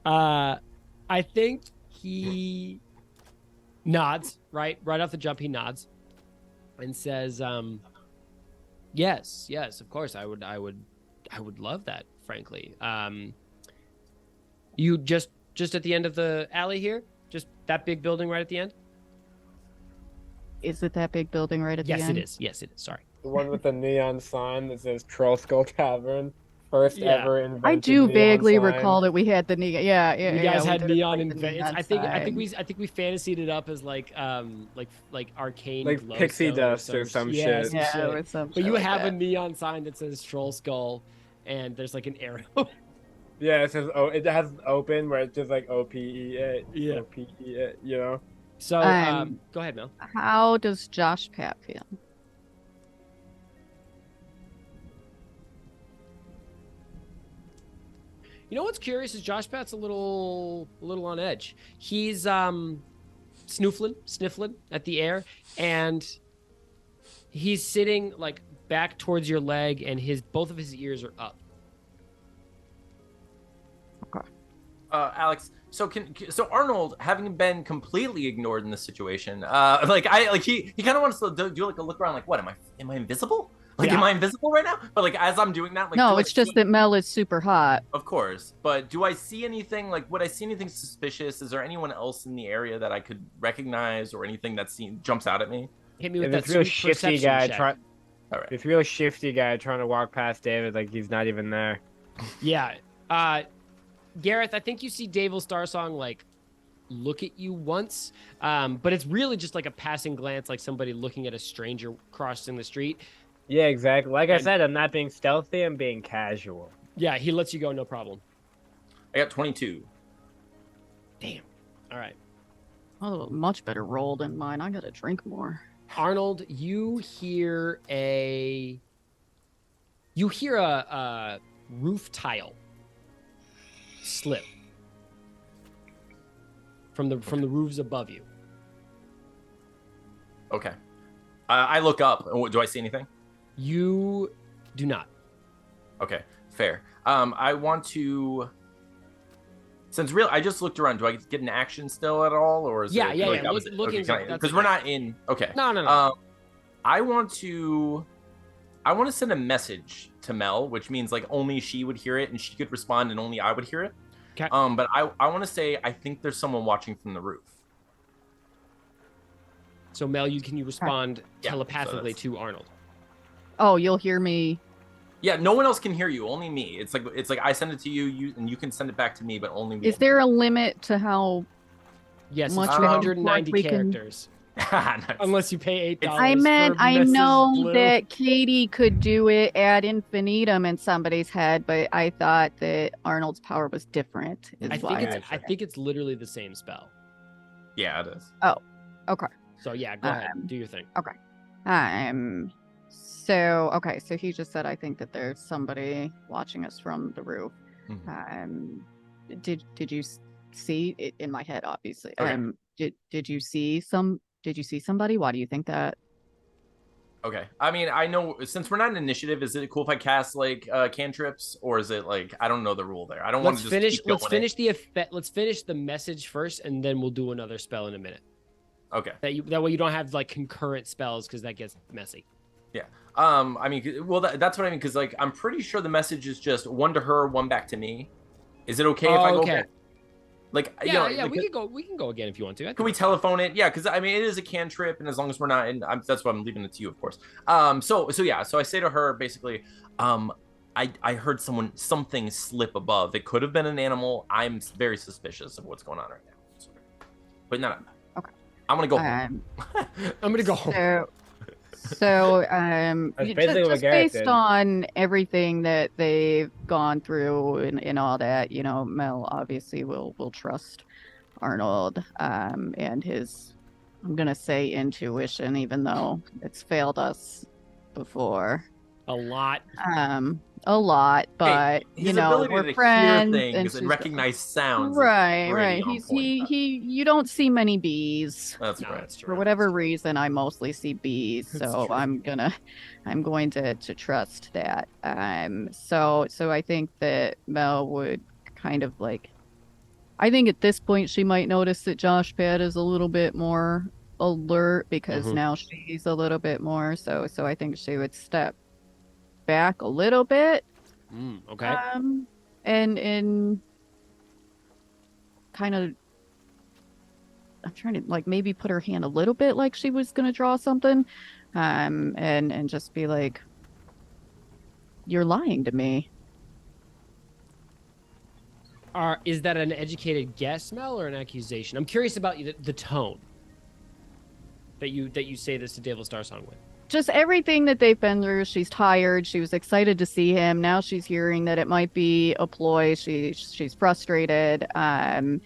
S4: I think he nods right off the jump. He nods and says, "Yes, of course, I would love that. Frankly, you just at the end of the alley here, just that big building right at the end.
S1: is it that big building right at the
S4: Yes,
S1: end?
S4: it is. Yes, it is. Sorry.
S3: The one with the neon sign that says Troll Skull Tavern. First
S4: Yeah.
S3: ever invented
S1: I do
S3: neon
S1: vaguely
S3: sign.
S1: recall that we had the neon. Yeah,
S4: You guys
S1: we
S4: had
S1: did
S4: neon
S1: like the
S4: invent.
S1: neon
S4: I think we fantasied it up as like arcane
S3: Like
S4: glow
S3: pixie
S4: stone
S3: dust or some
S4: yeah,
S3: shit.
S4: some
S1: Yeah,
S4: shit.
S1: it was some
S4: But
S1: shit
S4: you
S1: like
S4: have a
S1: that.
S4: neon sign that says Troll Skull, and there's like an arrow.
S3: Yeah, it says it has open where it's just like OPEA.
S4: Yeah.
S3: OPEA, you know.
S4: So go ahead, Mel.
S1: How does Josh Pat feel?
S4: You know what's curious is Josh Pat's a little on edge. He's sniffling at the air, and he's sitting like back towards your leg, and both of his ears are up.
S5: Alex, so Arnold, having been completely ignored in this situation, he kind of wants to do like a look around, like, what am I invisible? Like,
S4: Yeah.
S5: am I invisible right now? But like, as I'm doing that, like,
S1: No,
S5: do I
S1: it's just
S5: see-
S1: that Mel is super hot.
S5: Of course, but do I see anything? Like, would I see anything suspicious? Is there anyone else in the area that I could recognize, or anything that jumps out at me?
S4: Hit me with
S3: If
S4: that
S3: this real
S4: sweet
S3: shifty
S4: perception
S3: guy
S4: check.
S5: All right.
S3: this real shifty guy trying to walk past David like he's not even there.
S4: Yeah. Gareth, I think you see Davil Starsong like look at you once, but it's really just like a passing glance, like somebody looking at a stranger crossing the street.
S3: Yeah, exactly. Like I
S4: And-
S3: said, I'm not being stealthy. I'm being casual.
S4: Yeah, he lets you go, no problem.
S5: I got 22.
S4: Damn. All right.
S1: Oh, much better roll than mine. I gotta drink more.
S4: Arnold, you hear a roof tile slip from the roofs above you.
S5: Okay. I look up. Do I see anything?
S4: You do not.
S5: Okay, fair. I want to Since real, I just looked around. Do I get an action still at all, or is
S4: Yeah,
S5: it
S4: yeah,
S5: like
S4: yeah.
S5: that was
S4: Looking,
S5: okay?
S4: that's
S5: Because we're not in. Okay.
S4: No, no, no.
S5: I want to send a message to Mel, which means like only she would hear it and she could respond and only I would hear it.
S4: Okay.
S5: But I want to say I think there's someone watching from the roof.
S4: So Mel, can you respond
S5: Yeah,
S4: telepathically
S5: so
S4: to Arnold?
S1: Oh, you'll hear me.
S5: Yeah, no one else can hear you, only me. It's like I send it to you, and you can send it back to me, but only me.
S1: Is there a limit to how
S4: Yes,
S1: much
S4: it's
S1: back and
S4: 290
S1: forth we can-
S4: characters.
S5: Nice.
S4: Unless you pay $8.
S1: I meant
S4: for
S1: I
S4: Mrs.
S1: know
S4: Blue.
S1: that Katie could do it ad infinitum in somebody's head, but I thought that Arnold's power was different.
S4: I
S1: Is why
S4: think it's literally the same spell.
S5: Yeah, it is.
S1: Okay.
S4: So yeah, go ahead, do your thing.
S1: So he just said I think that there's somebody watching us from the roof.
S5: Mhm.
S1: Did you see it in my head, obviously?
S5: Okay.
S1: Did you see somebody? Why do you think that?
S5: Okay. I mean, I know since we're not an initiative, is it cool if I cast like cantrips, or is it like I don't know the rule there? I don't want to just keep going.
S4: Let's finish the message first, and then we'll do another spell in a minute.
S5: Okay.
S4: That way you don't have like concurrent spells because that gets messy.
S5: Yeah. I mean, well, that's what I mean, because like I'm pretty sure the message is just one to her, one back to me. Is it okay if I go back? Like,
S4: Yeah,
S5: you know, like,
S4: we can go again if you want to.
S5: Can we telephone it? Yeah, because I mean, it is a cantrip, and as long as we're not in, that's why I'm leaving it to you, of course. So I say to her basically, I heard something slip above. It could have been an animal. I'm very suspicious of what's going on right now. But not.
S1: Okay.
S5: I'm gonna go home.
S4: I'm gonna go home.
S1: So,
S3: basically what
S1: just
S3: Garrett
S1: based
S3: did.
S1: on everything that they've gone through and all that, Mel obviously will trust Arnold, and his, I'm gonna say intuition, even though it's failed us before.
S4: A lot.
S1: A lot, but
S5: his ability
S1: we're
S5: to
S1: friends
S5: hear things and
S1: she's-
S5: recognize sounds.
S1: Right,
S5: is
S1: right.
S5: pretty on point.
S1: You don't see many bees.
S5: That's
S4: No,
S5: right.
S4: that's true.
S1: For whatever reason, I mostly see bees,
S4: That's
S1: so
S4: true.
S1: I'm going to trust that. So I think that Mel would kind of like, I think at this point she might notice that Josh Pad is a little bit more alert because
S4: Mhm.
S1: now she's a little bit more. So I think she would step back a little bit.
S4: Okay.
S1: And kind of, I'm trying to like maybe put her hand a little bit like she was gonna draw something, and just be like, "You're lying to me."
S4: Is that an educated guess, Mel, or an accusation? I'm curious about the tone that you say this to Davil Starsong with.
S1: Just everything that they've been through. She's tired. She was excited to see him. Now she's hearing that it might be a ploy. She's frustrated, and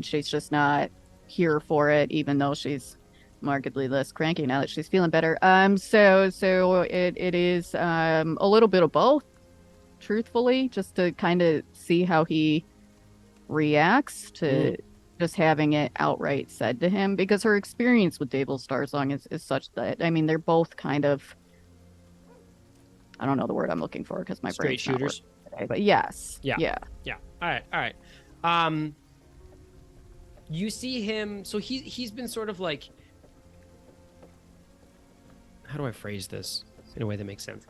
S1: she's just not here for it, even though she's markedly less cranky now that she's feeling better. So it is a little bit of both, truthfully, just to kind of see how he reacts to just having it outright said to him, because her experience with Davil Starsong is such that, I mean, they're both kind of, I don't know the word I'm looking for because my
S4: Straight
S1: brain's not
S4: shooters.
S1: working today, but yes.
S4: Yeah. All right. You see him. So he's been sort of like, how do I phrase this in a way that makes sense?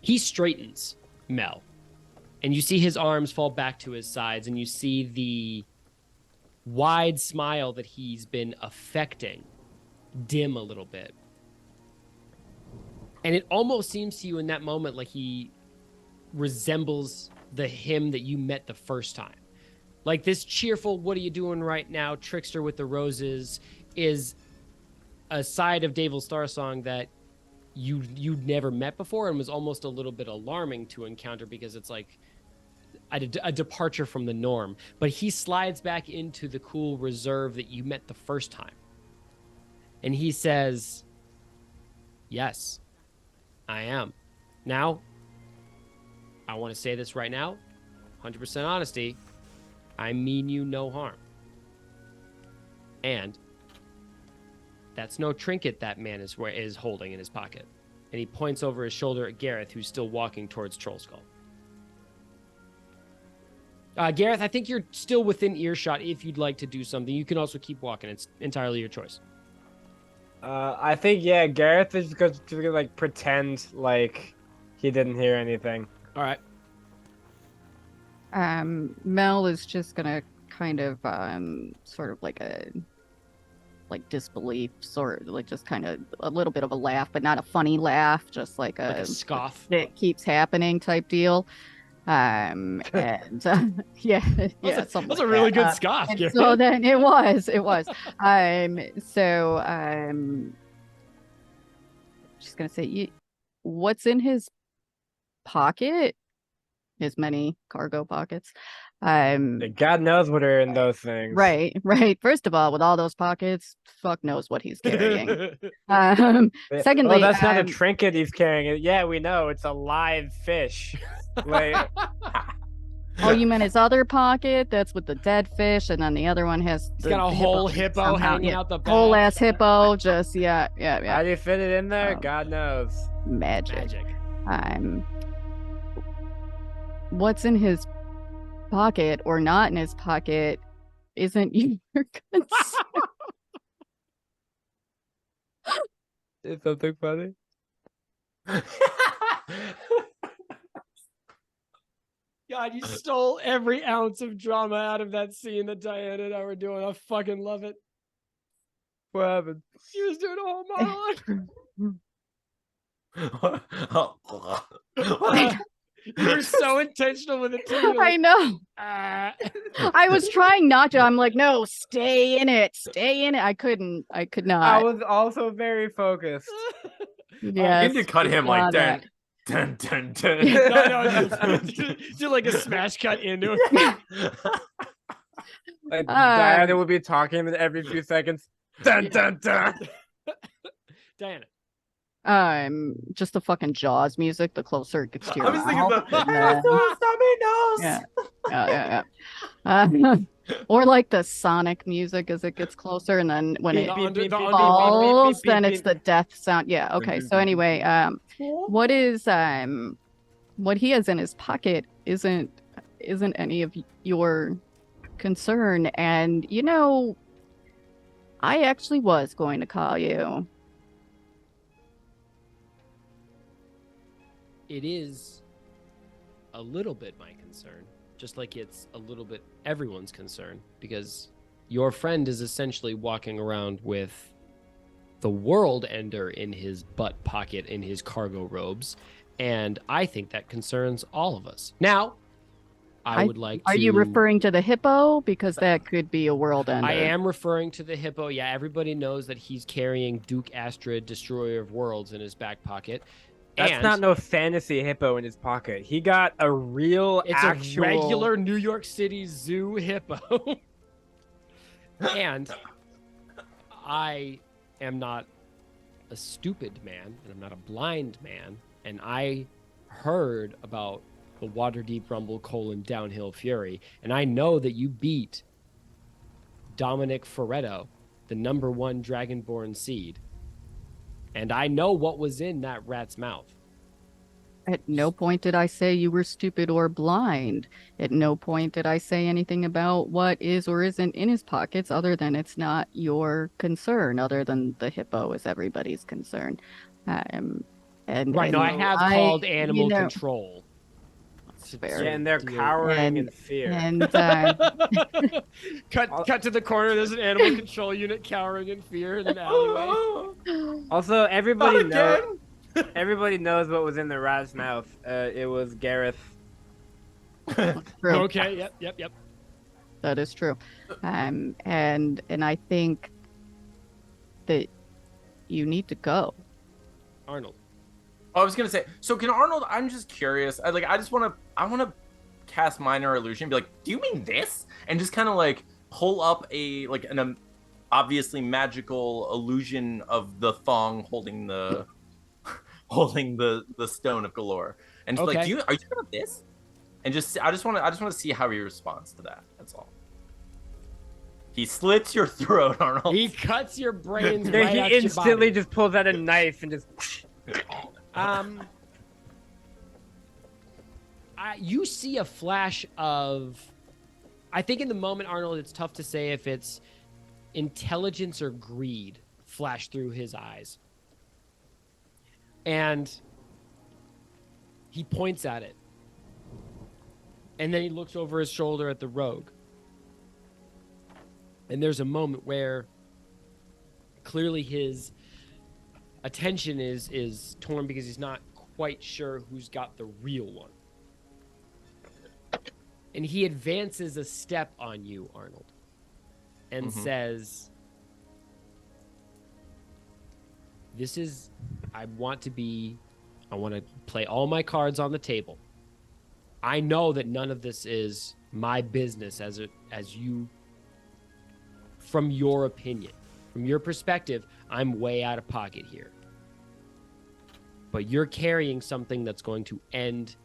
S4: He straightens Mel, and you see his arms fall back to his sides, and you see the wide smile that he's been affecting dim a little bit. And it almost seems to you in that moment like he resembles the him that you met the first time. Like this cheerful, what are you doing right now, trickster with the roses, is a side of Davil Starsong that you'd never met before, and was almost a little bit alarming to encounter because it's like a departure from the norm. But he slides back into the cool reserve that you met the first time. And he says, "Yes, I am. Now, I want to say this right now, 100% honesty. I mean you no harm. And that's no trinket that man is holding in his pocket." And he points over his shoulder at Gareth, who's still walking towards Troll Skull. Gareth, I think you're still within earshot if you'd like to do something. You can also keep walking. It's entirely your choice.
S3: I think Gareth is just gonna like pretend like he didn't hear anything.
S4: All right.
S1: Mel is just gonna kind of sort of like a disbelief, sort of like just kind of a little bit of a laugh, but not a funny laugh, just like
S4: a scoff.
S1: It keeps happening type deal. And yeah,
S4: That's
S1: something
S4: a
S1: like
S4: really
S1: that.
S4: good scoff.
S1: And so then it was. Just gonna say, what's in his pocket? His many cargo pockets.
S3: God knows what are in those things.
S1: Right. First of all, with all those pockets, fuck knows what he's carrying. Secondly,
S3: that's not a trinket he's carrying. Yeah, we know it's a live fish. Like,
S1: oh, you meant his other pocket? That's with the dead fish, and then the other one has
S4: He's got a whole hippo hanging out the back.
S1: Whole ass hippo, just yeah.
S3: How do you fit it in there? God knows.
S1: Magic. What's in his pocket or not in his pocket isn't your concern.
S3: Is something funny?
S4: God, you stole every ounce of drama out of that scene that Diana and I were doing. I fucking love it.
S3: What happened?
S4: She was doing a whole monologue. You're so intentional with it too. Like,
S1: I know. I was trying not to. I'm like, no, stay in it. I could not.
S3: I was also very focused.
S1: Yeah.
S5: You need to cut him like dun. No,
S4: do like a smash cut into it.
S3: Like Diana would be talking every few seconds. Dun dun dun.
S4: Diana.
S1: Just the fucking Jaws music. The closer it gets to your
S5: I was thinking
S1: yeah. Or like the Sonic music as it gets closer, and then when it falls, then it's the death sound. Yeah. Okay. So anyway, what he has in his pocket isn't any of your concern, and I actually was going to call you.
S4: It is a little bit my concern, just like it's a little bit everyone's concern, because your friend is essentially walking around with the world ender in his butt pocket in his cargo robes, and I think that concerns all of us. Now, I would like to...
S1: Are you referring to the hippo? Because that could be a world ender.
S4: I am referring to the hippo. Yeah, everybody knows that he's carrying Duke Astrid, Destroyer of Worlds, in his back pocket.
S3: That's not no fantasy hippo in his pocket. He got a real,
S4: a regular New York City Zoo hippo. And I am not a stupid man, and I'm not a blind man, and I heard about the Waterdeep Rumble : Downhill Fury, and I know that you beat Dominic Ferretto, the #1 Dragonborn seed. And I know what was in that rat's mouth.
S1: At no point did I say you were stupid or blind. At no point did I say anything about what is or isn't in his pockets, other than it's not your concern, other than the hippo is everybody's concern. I
S4: have called animal control.
S1: Fair.
S3: Yeah, and they're cowering in fear.
S1: And
S4: cut to the corner. There's an animal control unit cowering in fear in an alleyway.
S3: Also, everybody knows what was in the rat's mouth. It was Gareth.
S1: True.
S4: Okay. Yep.
S1: That is true. And I think that you need to go.
S4: Arnold.
S5: I was gonna say, so can Arnold? I'm just curious. I want to cast minor illusion. Be like, do you mean this? And just kind of like pull up an obviously magical illusion of the thong holding the stone of galore, and just like, are you talking about this? And I just want to see how he responds to that. That's all. He slits your throat, Arnold.
S4: He cuts your brains.
S3: He instantly just pulls out a knife and just.
S4: You see a flash of I think in the moment, Arnold, it's tough to say if it's intelligence or greed flashed through his eyes. And he points at it. And then he looks over his shoulder at the rogue. And there's a moment where clearly his attention is torn because he's not quite sure who's got the real one. And he advances a step on you, Arnold, and says, I want to play all my cards on the table. I know that none of this is my business as you, from your opinion, from your perspective, I'm way out of pocket here. But you're carrying something that's going to end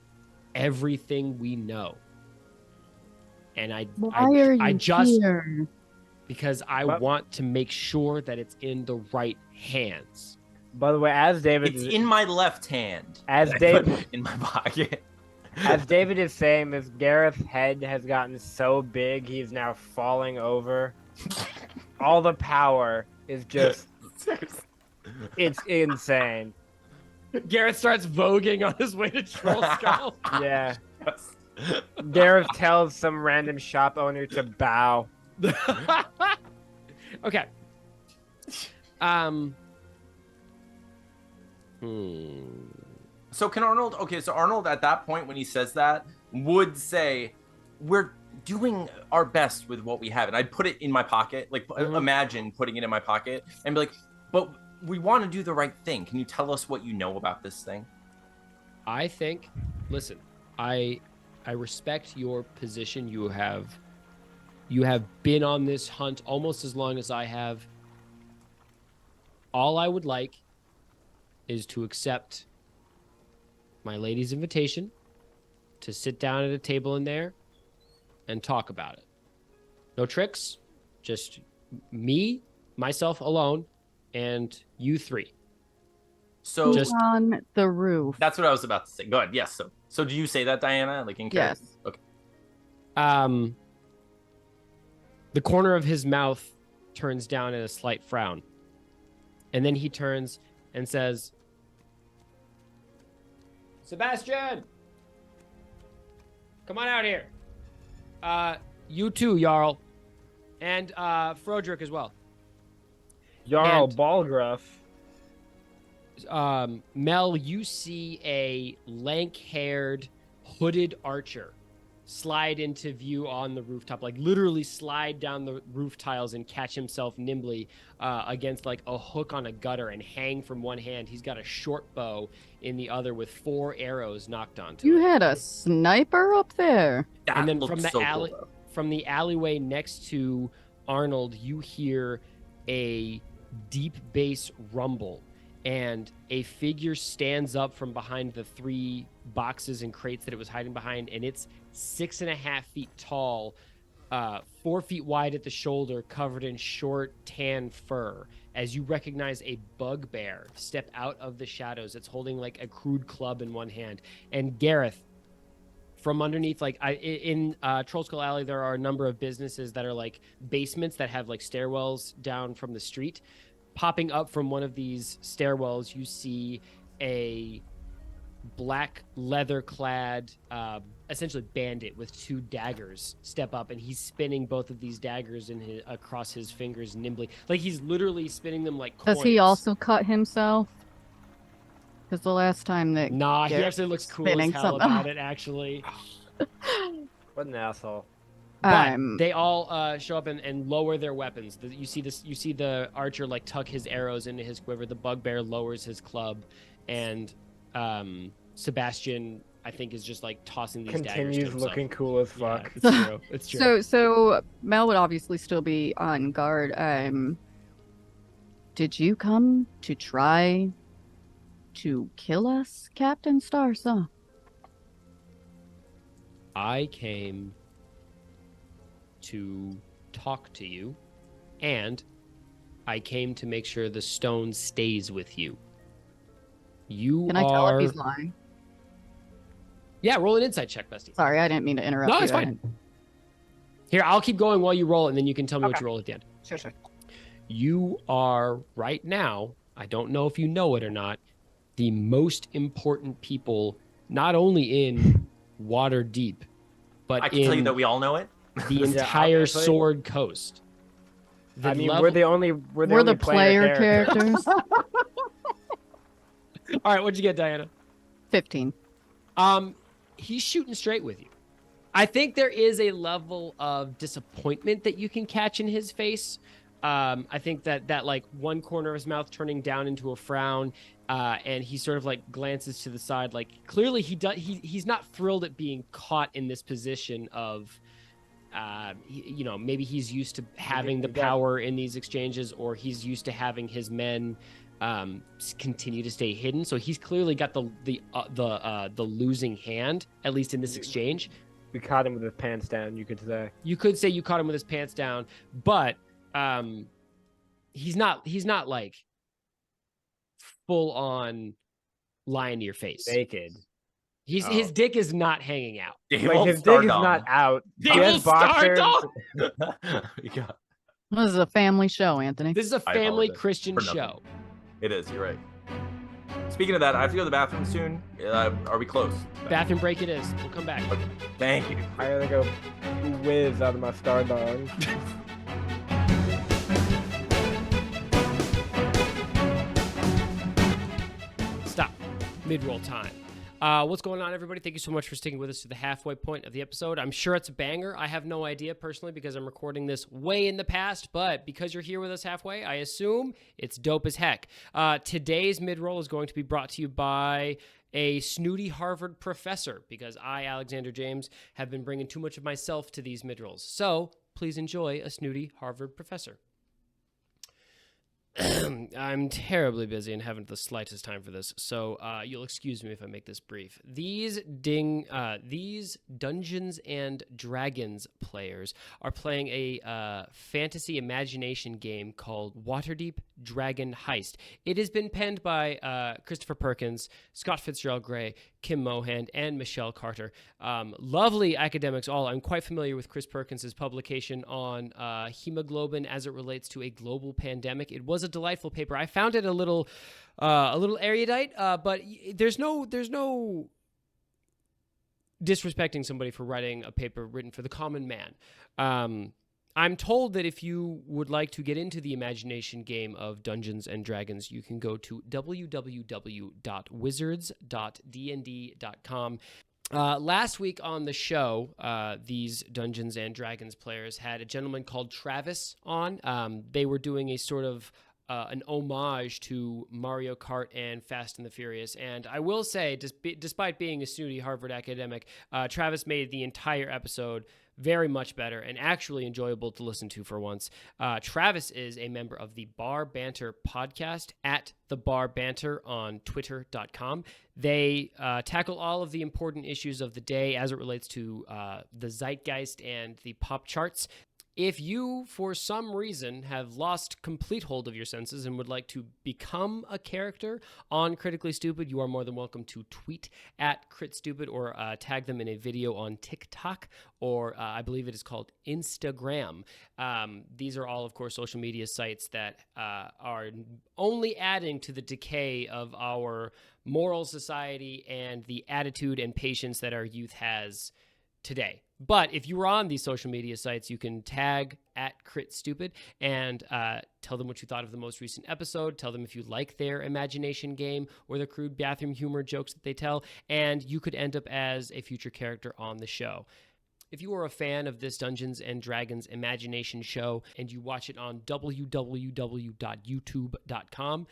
S4: everything we know. And I just
S1: here?
S4: because I want to make sure that it's in the right hands.
S3: By the way, as David,
S5: It's in my left hand.
S3: As
S5: I
S3: David-
S5: put it in my pocket.
S3: as David is saying this, Gareth's head has gotten so big he's now falling over. All the power is just, it's insane.
S4: Gareth starts voguing on his way to Troll Skull.
S3: Yeah. Gareth tells some random shop owner to bow.
S4: Okay.
S5: So can Arnold? Okay, so Arnold at that point when he says that would say, "We're doing our best with what we have," and I'd put it in my pocket. Like imagine putting it in my pocket and be like, "But we want to do the right thing. Can you tell us what you know about this thing?"
S4: I think, listen, I respect your position. You have been on this hunt almost as long as I have. All I would like is to accept my lady's invitation to sit down at a table in there and talk about it. No tricks, just me, myself alone, and you three.
S5: So
S4: Just-
S1: on the roof.
S5: that's what I was about to say. Go ahead. Yes. So do you say that, Diana? Like in character?
S1: Yes.
S5: Okay.
S4: The corner of his mouth turns down in a slight frown. And then he turns and says, Sebastian, come on out here. You too, Jarl. And Froderick as well.
S3: Jarl
S4: And-
S3: Balgruff.
S4: Mel, you see a lank-haired, hooded archer slide into view on the rooftop, like literally slide down the roof tiles and catch himself nimbly against like a hook on a gutter and hang from one hand. He's got a short bow in the other with 4 arrows knocked onto
S1: You
S4: it.
S1: had a sniper up there.
S5: That
S4: And then
S5: looked
S4: from the
S5: so
S4: alley,
S5: cool, though.
S4: from the alleyway next to Arnold, you hear a deep bass rumble, and a figure stands up from behind the 3 boxes and crates that it was hiding behind, and it's 6.5 feet tall, 4 feet wide at the shoulder, covered in short tan fur. As you recognize a bugbear step out of the shadows, it's holding like a crude club in one hand. And Gareth, from underneath, like in Troll Skull Alley, there are a number of businesses that are like basements that have like stairwells down from the street. Popping up from one of these stairwells, you see a black leather-clad, essentially bandit with 2 daggers step up, and he's spinning both of these daggers across his fingers nimbly, like he's literally spinning them like coins.
S1: Does he also cut himself? Because the last time that
S4: Nah, he
S1: Gareth
S4: actually looks cool
S1: spinning
S4: as hell
S1: something.
S4: about it. Actually,
S3: What an asshole.
S4: but they all show up and lower their weapons. You see this. You see the archer like tuck his arrows into his quiver. The bugbear lowers his club, and Sebastian, I think, is just like tossing these daggers to
S3: Continues
S4: himself.
S3: looking cool as
S4: Yeah,
S3: fuck.
S4: it's true. It's true.
S1: So Mel would obviously still be on guard. Did you come to try to kill us, Captain Starsong?
S4: I came to talk to you, and I came to make sure the stone stays with you. You
S1: Can I
S4: are...
S1: tell if he's lying?
S4: Yeah, roll an insight check, Bestie.
S1: Sorry, I didn't mean to interrupt
S4: No,
S1: you.
S4: it's fine. Here, I'll keep going while you roll, and then you can tell me what
S1: Okay.
S4: you roll at the end.
S1: Sure.
S4: You are right now, I don't know if you know it or not, the most important people, not only in Waterdeep, but
S5: I can tell you
S4: in
S5: that we all know it.
S4: the entire
S3: obviously.
S4: Sword Coast.
S3: I mean, we're the only
S1: player characters.
S4: All right, what'd you get, Diana?
S1: 15.
S4: He's shooting straight with you. I think there is a level of disappointment that you can catch in his face. I think that like one corner of his mouth turning down into a frown, and he sort of like glances to the side, like clearly he's not thrilled at being caught in this position of, maybe he's used to having the power in these exchanges, or he's used to having his men continue to stay hidden. So he's clearly got the losing hand, at least in this exchange.
S3: We caught him with his pants down, you could say.
S4: You could say you caught him with his pants down, but he's not like full on lying to your face.
S3: Naked.
S4: His dick is not hanging out.
S3: Like his dick is not out.
S4: Davil Starsong!
S1: This is a family show, Anthony.
S4: This is a
S5: I
S4: family
S5: apologize
S4: Christian
S5: for nothing.
S4: show.
S5: It is. You're right. Speaking of that, I have to go to the bathroom soon. Are we close?
S4: Bathroom break it is. We'll come back.
S5: Okay. Thank you.
S3: I gotta go whiz out of my star dog.
S4: Stop. Mid-roll time. What's going on, everybody? Thank you so much for sticking with us to the halfway point of the episode. I'm sure it's a banger. I have no idea personally because I'm recording this way in the past, but because you're here with us halfway, I assume it's dope as heck. Today's mid-roll is going to be brought to you by a snooty Harvard professor, because I, Alexander James, have been bringing too much of myself to these mid-rolls. So please enjoy a snooty Harvard professor. I'm terribly busy and haven't the slightest time for this, so you'll excuse me if I make this brief. These Dungeons and Dragons players are playing a fantasy imagination game called Waterdeep Dragon Heist. It has been penned by Christopher Perkins, Scott Fitzgerald Gray, Kim Mohan, and Michelle Carter. Lovely academics all. I'm quite familiar with Chris Perkins' publication on hemoglobin as it relates to a global pandemic. It was a delightful paper. I found it a little erudite, but there's no disrespecting somebody for writing a paper written for the common man. I'm told that if you would like to get into the imagination game of Dungeons and Dragons, you can go to www.wizards.dnd.com. Last week on the show, these Dungeons and Dragons players had a gentleman called Travis on. They were doing a sort of an homage to Mario Kart and Fast and the Furious. And I will say, despite being a snooty Harvard academic, Travis made the entire episode very much better and actually enjoyable to listen to for once. Travis is a member of the Bar Banter podcast at the Bar Banter on twitter.com. They tackle all of the important issues of the day as it relates to the zeitgeist and the pop charts. If you, for some reason, have lost complete hold of your senses and would like to become a character on Critically Stupid, you are more than welcome to tweet at CritStupid or tag them in a video on TikTok, or I believe it is called Instagram. These are all, of course, social media sites that are only adding to the decay of our moral society and the attitude and patience that our youth has today. But if you were on these social media sites, you can tag at CritStupid and tell them what you thought of the most recent episode. Tell them if you like their imagination game or the crude bathroom humor jokes that they tell, and you could end up as a future character on the show. If you are a fan of this Dungeons and Dragons imagination show and you watch it on www.youtube.com,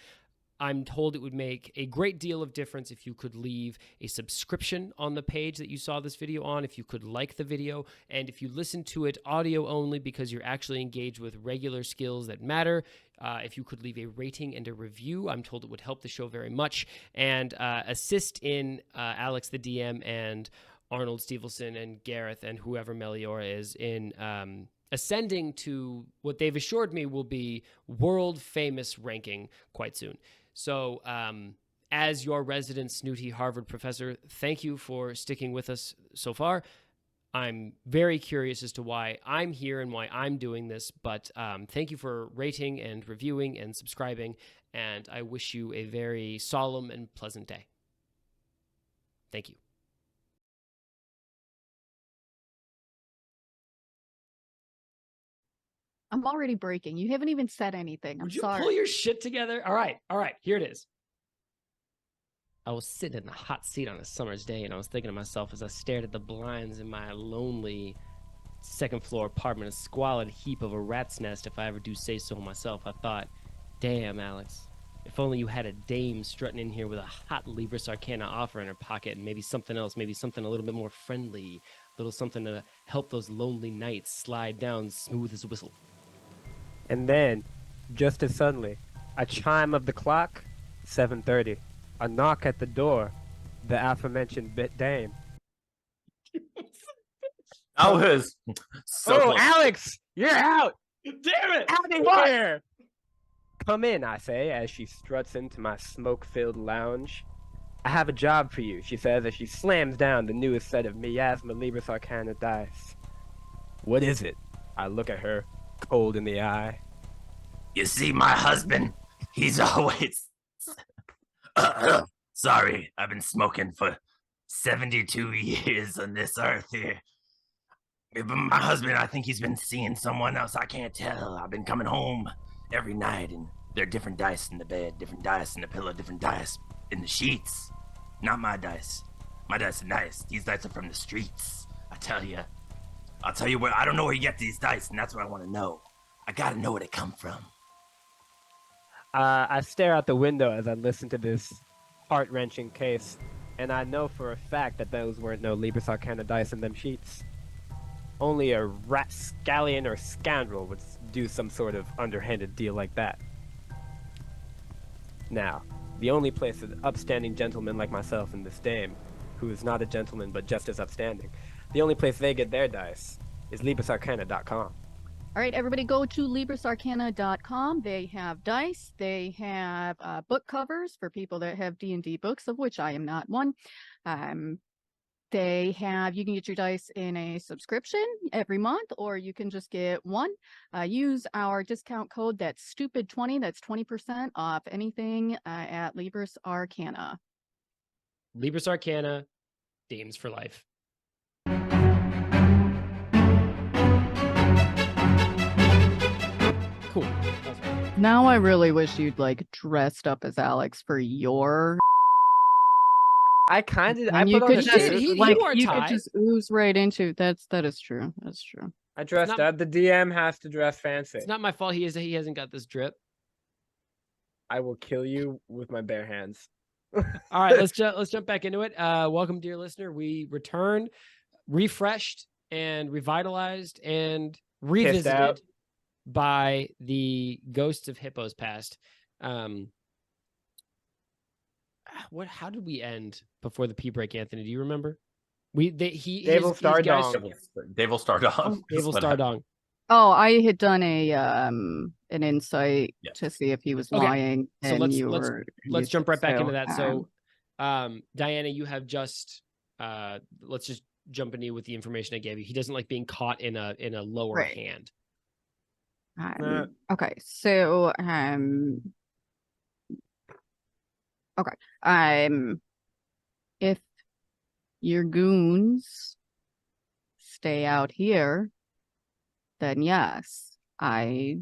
S4: I'm told it would make a great deal of difference if you could leave a subscription on the page that you saw this video on, if you could like the video, and if you listen to it audio only because you're actually engaged with regular skills that matter, if you could leave a rating and a review, I'm told it would help the show very much, and assist in Alex the DM and Arnold Stevenson and Gareth and whoever Meliora is in ascending to what they've assured me will be world-famous ranking quite soon. So as your resident snooty Harvard professor, thank you for sticking with us so far. I'm very curious as to why I'm here and why I'm doing this. But thank you for rating and reviewing and subscribing. And I wish you a very solemn and pleasant day. Thank you.
S1: I'm already breaking. You haven't even said anything. I'm
S4: Would you
S1: sorry.
S4: pull your shit together? All right. Here it is. I was sitting in the hot seat on a summer's day, and I was thinking to myself as I stared at the blinds in my lonely second-floor apartment, a squalid heap of a rat's nest, if I ever do say so myself. I thought, damn, Alex, if only you had a dame strutting in here with a hot Libris Arcana offer in her pocket, and maybe something else, maybe something a little bit more friendly, a little something to help those lonely nights slide down smooth as a whistle.
S3: And then, just as suddenly, a chime of the clock, 7:30. A knock at the door, the aforementioned bit dame.
S5: That was so
S3: Oh,
S5: close.
S3: Alex, you're out!
S4: Damn it!
S3: Out of here! Come in, I say, as she struts into my smoke-filled lounge. I have a job for you, she says as she slams down the newest set of Miasma Libris Arcana dice. What is it? I look at her, cold in the eye.
S2: You see, my husband, he's always... Sorry, I've been smoking for 72 years on this earth here. But my husband, I think he's been seeing someone else. I can't tell. I've been coming home every night, and there are different dice in the bed, different dice in the pillow, different dice in the sheets. Not my dice. My dice are nice. These dice are from the streets. I'll tell you where. I don't know where you get these dice, and that's what I want to know. I gotta know where they come from.
S3: I stare out the window as I listen to this heart-wrenching case, and I know for a fact that those weren't no Libris Arcana dice in them sheets. Only a rapscallion or scoundrel would do some sort of underhanded deal like that. Now, the only place an upstanding gentleman like myself and this dame, who is not a gentleman but just as upstanding, the only place they get their dice is LibrisArcana.com.
S1: All right, everybody go to LibrisArcana.com. They have dice. They have book covers for people that have D&D books, of which I am not one. You can get your dice in a subscription every month, or you can just get one. Use our discount code, that's STUPID20. That's 20% off anything at Libris Arcana.
S4: Libris Arcana, Dames for Life. Cool. That's right.
S1: Now I really wish you'd dressed up as Alex for your.
S3: I kind of, I
S1: And you
S3: put on
S1: could
S3: a
S1: just
S3: suit.
S4: he wore a
S1: you
S4: tie.
S1: could just ooze right into that is true. That's true.
S3: I dressed
S4: not-
S3: up. The DM has to dress fancy.
S4: It's not my fault he hasn't got this drip.
S3: I will kill you with my bare hands.
S4: All right, let's jump back into it. Welcome, dear listener. We returned, refreshed and revitalized and revisited
S3: out.
S4: by the ghosts of Hippos past. How did we end before the pee break, Anthony? Do you remember?
S3: Davil Starsong.
S5: Davil Starsong.
S4: Davil Starsong.
S1: Oh, I had done an insight
S5: Yes.
S1: to see if he was
S4: Okay.
S1: lying.
S4: So
S1: and
S4: let's
S1: you
S4: jump right back
S1: so,
S4: into that. So, Diana, you have just let's just jump into you with the information I gave you. He doesn't like being caught in a lower
S1: Right.
S4: hand.
S1: Okay, so if your goons stay out here, then yes, I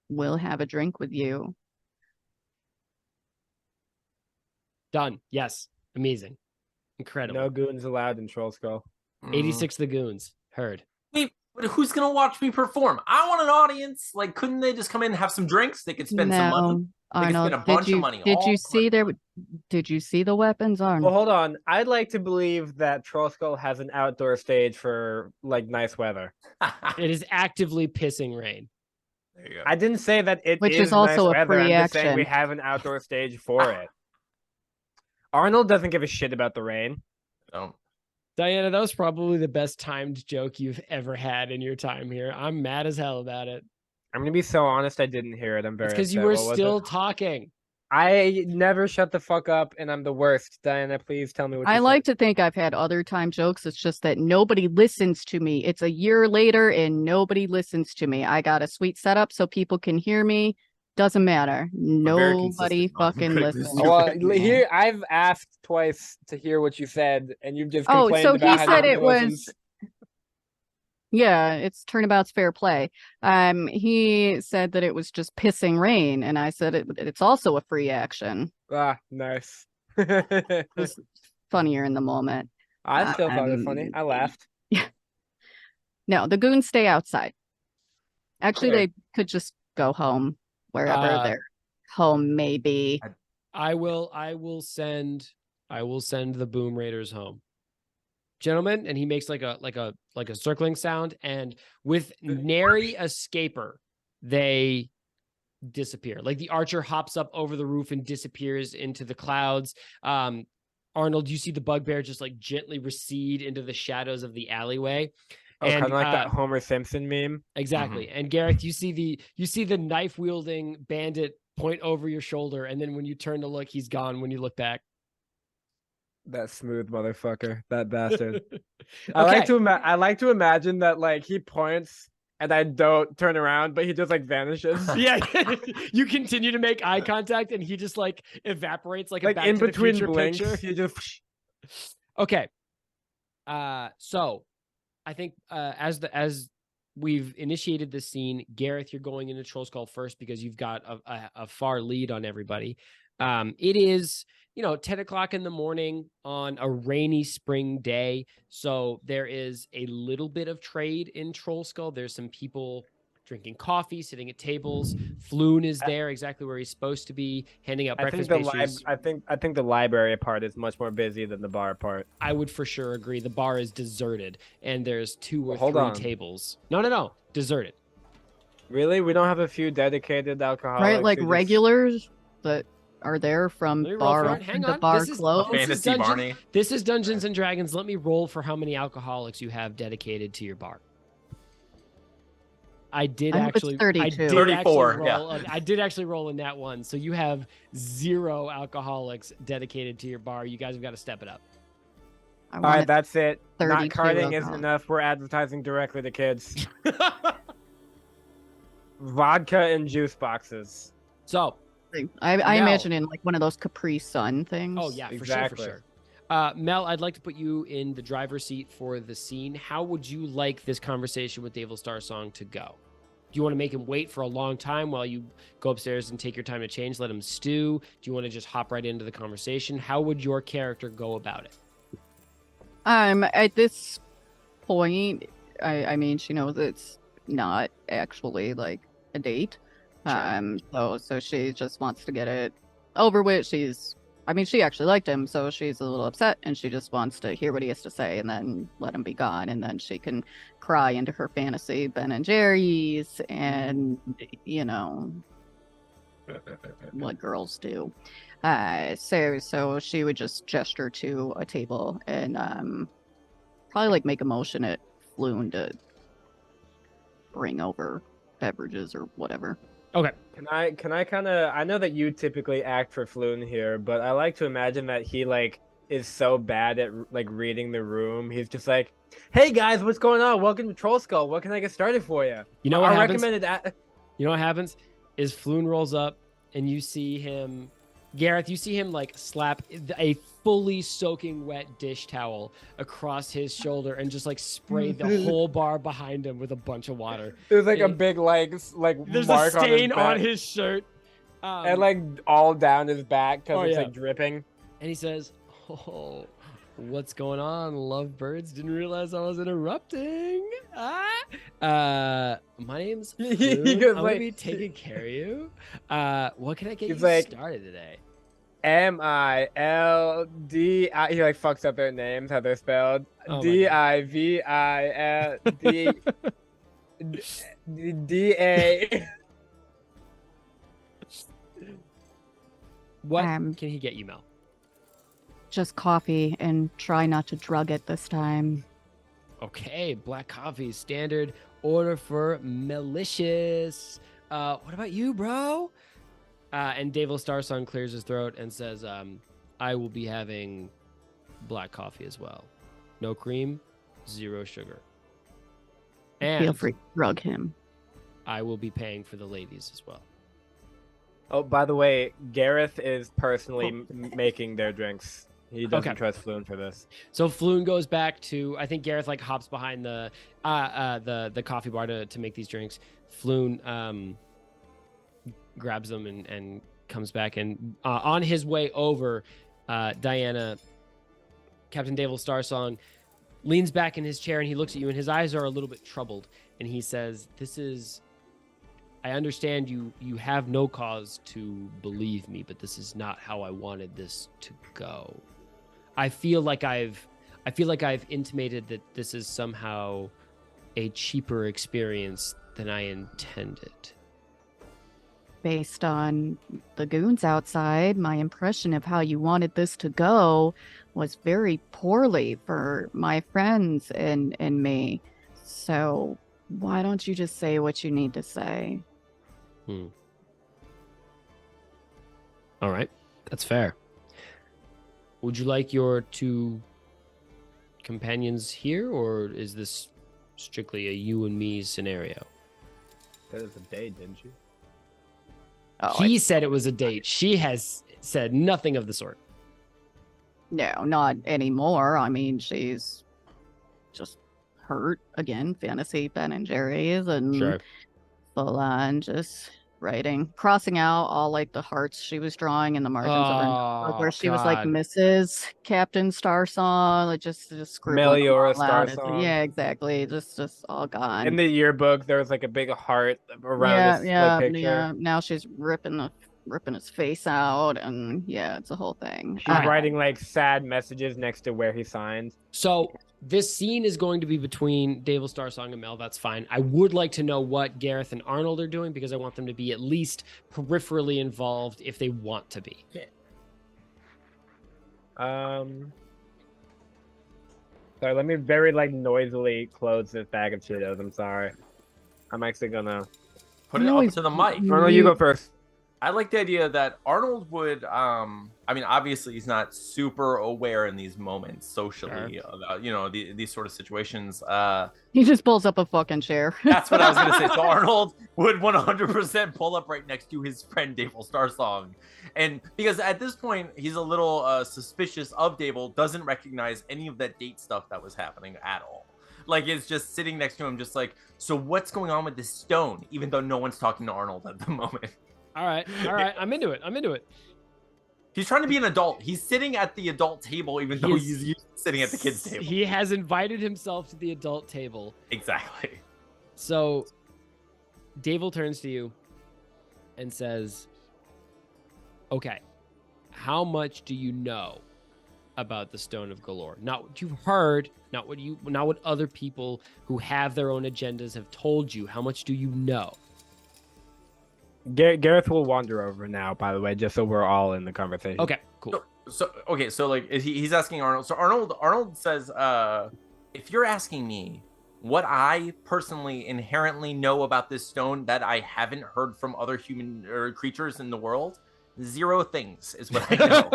S1: will have a drink with you.
S4: Done. Yes. Amazing. Incredible.
S3: No goons allowed in Troll Skull.
S4: 86 the goons. Heard.
S5: Wait, but who's gonna watch me perform? I want an audience. Like, couldn't they just come in and have some drinks? They could spend some money. They could
S1: Arnold,
S5: spend a bunch of money.
S1: Did you see the weapons, Arnold?
S3: Well, hold on. I'd like to believe that Troll Skull has an outdoor stage for nice weather.
S4: It is actively pissing rain.
S5: There you go.
S3: I didn't say that it
S1: Which
S3: is
S1: is also
S3: nice
S1: a
S3: weather.
S1: free
S3: I'm just saying
S1: action.
S3: we have an outdoor stage for it. Arnold doesn't give a shit about the rain.
S5: Don't.
S4: Diana, that was probably the best timed joke you've ever had in your time here. I'm mad as hell about it.
S3: I'm gonna be so honest. I didn't hear it. I'm very.
S4: It's because you
S3: upset.
S4: were
S3: What was
S4: still
S3: it?
S4: talking.
S3: I never shut the fuck up, and I'm the worst. Diana, please tell me what
S1: I
S3: you
S1: like
S3: said.
S1: to think I've had other time jokes. It's just that nobody listens to me. It's a year later and nobody listens to me. I got a sweet setup so people can hear me. Doesn't matter.
S5: A very
S1: Nobody
S5: consistent non
S1: fucking
S5: critically
S1: listens.
S3: Well,
S5: stupid.
S3: here I've asked twice to hear what you said, and you've just
S1: Oh,
S3: complained
S1: so he
S3: about how
S1: said
S3: nobody
S1: it was,
S3: listens.
S1: yeah, it's turnabout's fair play. He said that it was just pissing rain, and I said it's also a free action.
S3: Ah, nice.
S1: It was funnier in the moment.
S3: I still thought it was funny. I laughed.
S1: No, the goons stay outside. Actually,
S3: Sure.
S1: they could just go home wherever their home may be.
S4: I will send the Boom Raiders home. Gentlemen, and he makes like a circling sound, and with nary a scaper, they disappear. Like the archer hops up over the roof and disappears into the clouds. Arnold, you see the bugbear just like gently recede into the shadows of the alleyway.
S3: Oh,
S4: And,
S3: kind of like that Homer Simpson meme.
S4: Exactly. And Gareth, you see the knife wielding bandit point over your shoulder, and then when you turn to look, he's gone when you look back.
S3: That smooth motherfucker, that bastard.
S4: Okay.
S3: I like to imagine that like he points and I don't turn around, but he just like vanishes.
S4: Yeah, you continue to make eye contact, and he just like evaporates like a
S3: Like
S4: Back
S3: in
S4: to the
S3: between
S4: Future
S3: blinks,
S4: picture.
S3: he just.
S4: Okay. So I think as we've initiated this scene, Gareth, you're going into Troll Skull first because you've got a far lead on everybody. It is 10 o'clock in the morning on a rainy spring day. So there is a little bit of trade in Troll Skull. There's some people drinking coffee, sitting at tables. Floon is there exactly where he's supposed to be, handing out breakfast pastries.
S3: I think the library part is much more busy than the bar part.
S4: I would for sure agree. The bar is deserted, and there's two or
S3: Hold
S4: three
S3: on.
S4: tables. No, deserted.
S3: Really, we don't have a few dedicated alcoholics,
S1: Right, like
S3: who just-
S1: regulars that are there from
S4: Let me roll for
S1: bar
S4: it. Hang
S1: to
S4: on.
S1: bar
S4: This is-
S1: closed.
S4: this is
S5: Fantasy
S4: Dungeon-
S5: Barney.
S4: This is Dungeons and Dragons. Let me roll for how many alcoholics you have dedicated to your bar. I did
S1: I hope it's
S4: actually.
S1: 32.
S4: I did
S5: 34,
S4: actually roll. I did actually roll a nat one. So you have 0 alcoholics dedicated to your bar. You guys have got to step it up.
S1: I
S3: All
S1: want
S3: right,
S1: it
S3: that's it.
S1: 32
S3: Not carding isn't
S1: alcohol.
S3: enough. We're advertising directly to kids. Vodka and juice boxes.
S4: So,
S1: I
S4: Mel.
S1: imagine in like one of those Capri Sun things.
S4: oh yeah,
S3: Exactly.
S4: for sure. Mel, I'd like to put you in the driver's seat for the scene. How would you like this conversation with Davil Starsong to go? Do you want to make him wait for a long time while you go upstairs and take your time to change, let him stew? Do you want to just hop right into the conversation? How would your character go about it?
S1: At this point, I mean, she knows it's not actually like a date.
S4: Sure.
S1: So she just wants to get it over with. She actually liked him, so she's a little upset, and she just wants to hear what he has to say and then let him be gone, and then she can cry into her fantasy Ben and Jerry's and what girls do. So she would just gesture to a table and probably like make a motion at Floon to bring over beverages or whatever.
S4: Okay.
S3: Can I kind of? I know that you typically act for Floon here, but I like to imagine that he like is so bad at like reading the room. He's just like, "Hey guys, what's going on? Welcome to Troll Skull. What can I get started for you?"
S4: You know what
S3: I
S4: happens?
S3: recommended.
S4: You know what happens is Floon rolls up and you see him, Gareth, you see him like slap a fully soaking wet dish towel across his shoulder and just like spray the whole bar behind him with a bunch of water.
S3: There's like a
S4: And
S3: big like
S4: There's
S3: mark
S4: a stain
S3: on
S4: on
S3: his,
S4: his shirt.
S3: back, and like all down his back because
S4: Oh,
S3: it's
S4: yeah.
S3: like dripping.
S4: And he says, "Oh, what's going on, lovebirds? Didn't realize I was interrupting. My name's
S3: He
S4: Floon.
S3: goes
S4: I'm gonna
S3: like-
S4: be taking care of you. What can I get
S3: He's
S4: you
S3: like-
S4: started today?"
S3: MILD. He like fucks up their names, how they're spelled.
S4: Oh my God.
S3: DIVILDA.
S4: What
S1: Um,
S4: can he get you, Mel?
S1: Just coffee and try not to drug it this time.
S4: Okay, black coffee, standard order for malicious. What about you, bro? And Davil Starsong clears his throat and says, I will be having black coffee as well. No cream, 0 sugar. And
S1: Feel free to rug him.
S4: I will be paying for the ladies as well.
S3: Oh, by the way, Gareth is personally making their drinks. He doesn't trust Floon for this.
S4: So Floon goes back to, I think Gareth like hops behind the coffee bar to make these drinks. Floon grabs them and comes back, and on his way over, Dianna, Captain Davil Starsong, leans back in his chair and he looks at you and his eyes are a little bit troubled, and he says, I understand you have no cause to believe me, but this is not how I wanted this to go. I feel like I've intimated that this is somehow a cheaper experience than I intended.
S1: Based on the goons outside, my impression of how you wanted this to go was very poorly for my friends and me. So why don't you just say what you need to say?
S4: All right, that's fair. Would you like your 2 companions here, or is this strictly a you and me scenario?
S3: That was a date, didn't you?
S1: Oh,
S4: He said it was a date. She has said nothing of the sort.
S1: no, not anymore. I mean, she's just hurt again. Fantasy Ben and Jerry's and full on just crossing out all like the hearts she was drawing in the margins of her notebook, where she was like Mrs. Captain Starsong, like just scribbling
S3: Meliora
S1: all out.
S3: Starsong.
S1: Yeah, exactly. Just all gone.
S3: In the yearbook, there was like a big heart around his picture.
S1: Yeah. Now she's ripping his face out, and yeah, it's a whole thing.
S3: She's writing like sad messages next to where he signed.
S4: So this scene is going to be between Davil Starsong and Mel. That's fine. I would like to know what Gareth and Arnold are doing, because I want them to be at least peripherally involved if they want to be.
S3: Sorry, let me very like noisily close this bag of Cheetos. I'm sorry. I'm actually gonna
S5: put it up to the mic.
S3: Arnold, you go first.
S5: I like the idea that Arnold would, I mean, obviously he's not super aware in these moments socially about, these sort of situations.
S1: He just pulls up a fucking chair.
S5: That's what I was going to say. So Arnold would 100% pull up right next to his friend Davil Starsong. And because at this point, he's a little suspicious of Davil, doesn't recognize any of that date stuff that was happening at all. Like, it's just sitting next to him, just like, so what's going on with this stone? Even though no one's talking to Arnold at the moment.
S4: All right. I'm into it.
S5: He's trying to be an adult. He's sitting at the adult table, even though he's used to sitting at the kids' table.
S4: He has invited himself to the adult table.
S5: Exactly.
S4: So Davil turns to you and says, okay, how much do you know about the Stone of Galore? Not what you've heard, not what other people who have their own agendas have told you. How much do you know?
S3: Gareth will wander over now, by the way, just so we're all in the conversation.
S4: Okay, cool.
S5: So like he's asking Arnold. So Arnold says, if you're asking me what I personally inherently know about this stone that I haven't heard from other human or creatures in the world, 0 things is what I know.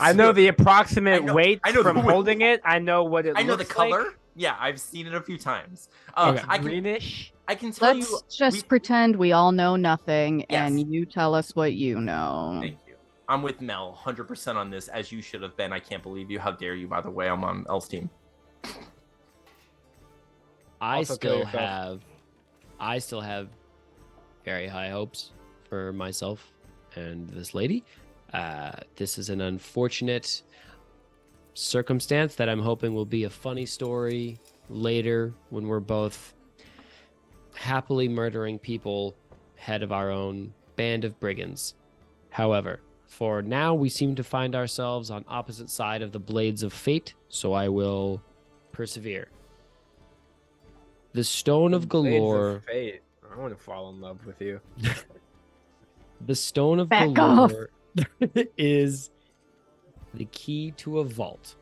S3: I know the approximate weight from holding it. I know what it looks like.
S5: I know the color. Yeah, I've seen it a few times.
S3: Greenish.
S5: I can tell
S1: Let's just pretend we all know nothing,
S5: Yes.
S1: and you tell us what you know.
S5: Thank you. I'm with Mel 100% on this, as you should have been. I can't believe you. How dare you, by the way. I'm on Elle's team.
S4: I still have very high hopes for myself and this lady. This is an unfortunate circumstance that I'm hoping will be a funny story later when we're both happily murdering people, head of our own band of brigands. However, for now, we seem to find ourselves on opposite side of the blades of fate, so I will persevere. The Stone of Galore.
S3: Fate. I want to fall in love with you.
S4: The Stone of
S1: Back
S4: Galore is the key to a vault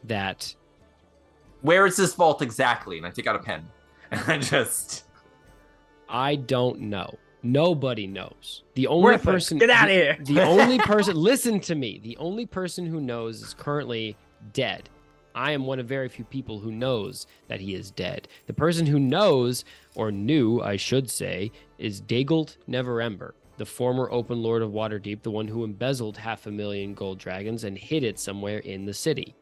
S4: that...
S5: Where is this vault exactly? And I take out a pen. And I
S4: don't know. Nobody knows. The only
S3: Worthless.
S4: person
S3: Get out of here.
S4: The only person listen to me. The only person who knows is currently dead. I am one of very few people who knows that he is dead. The person who knows, or knew, I should say, is Davil Neverember, the former open lord of Waterdeep, the one who embezzled 500,000 gold dragons and hid it somewhere in the city.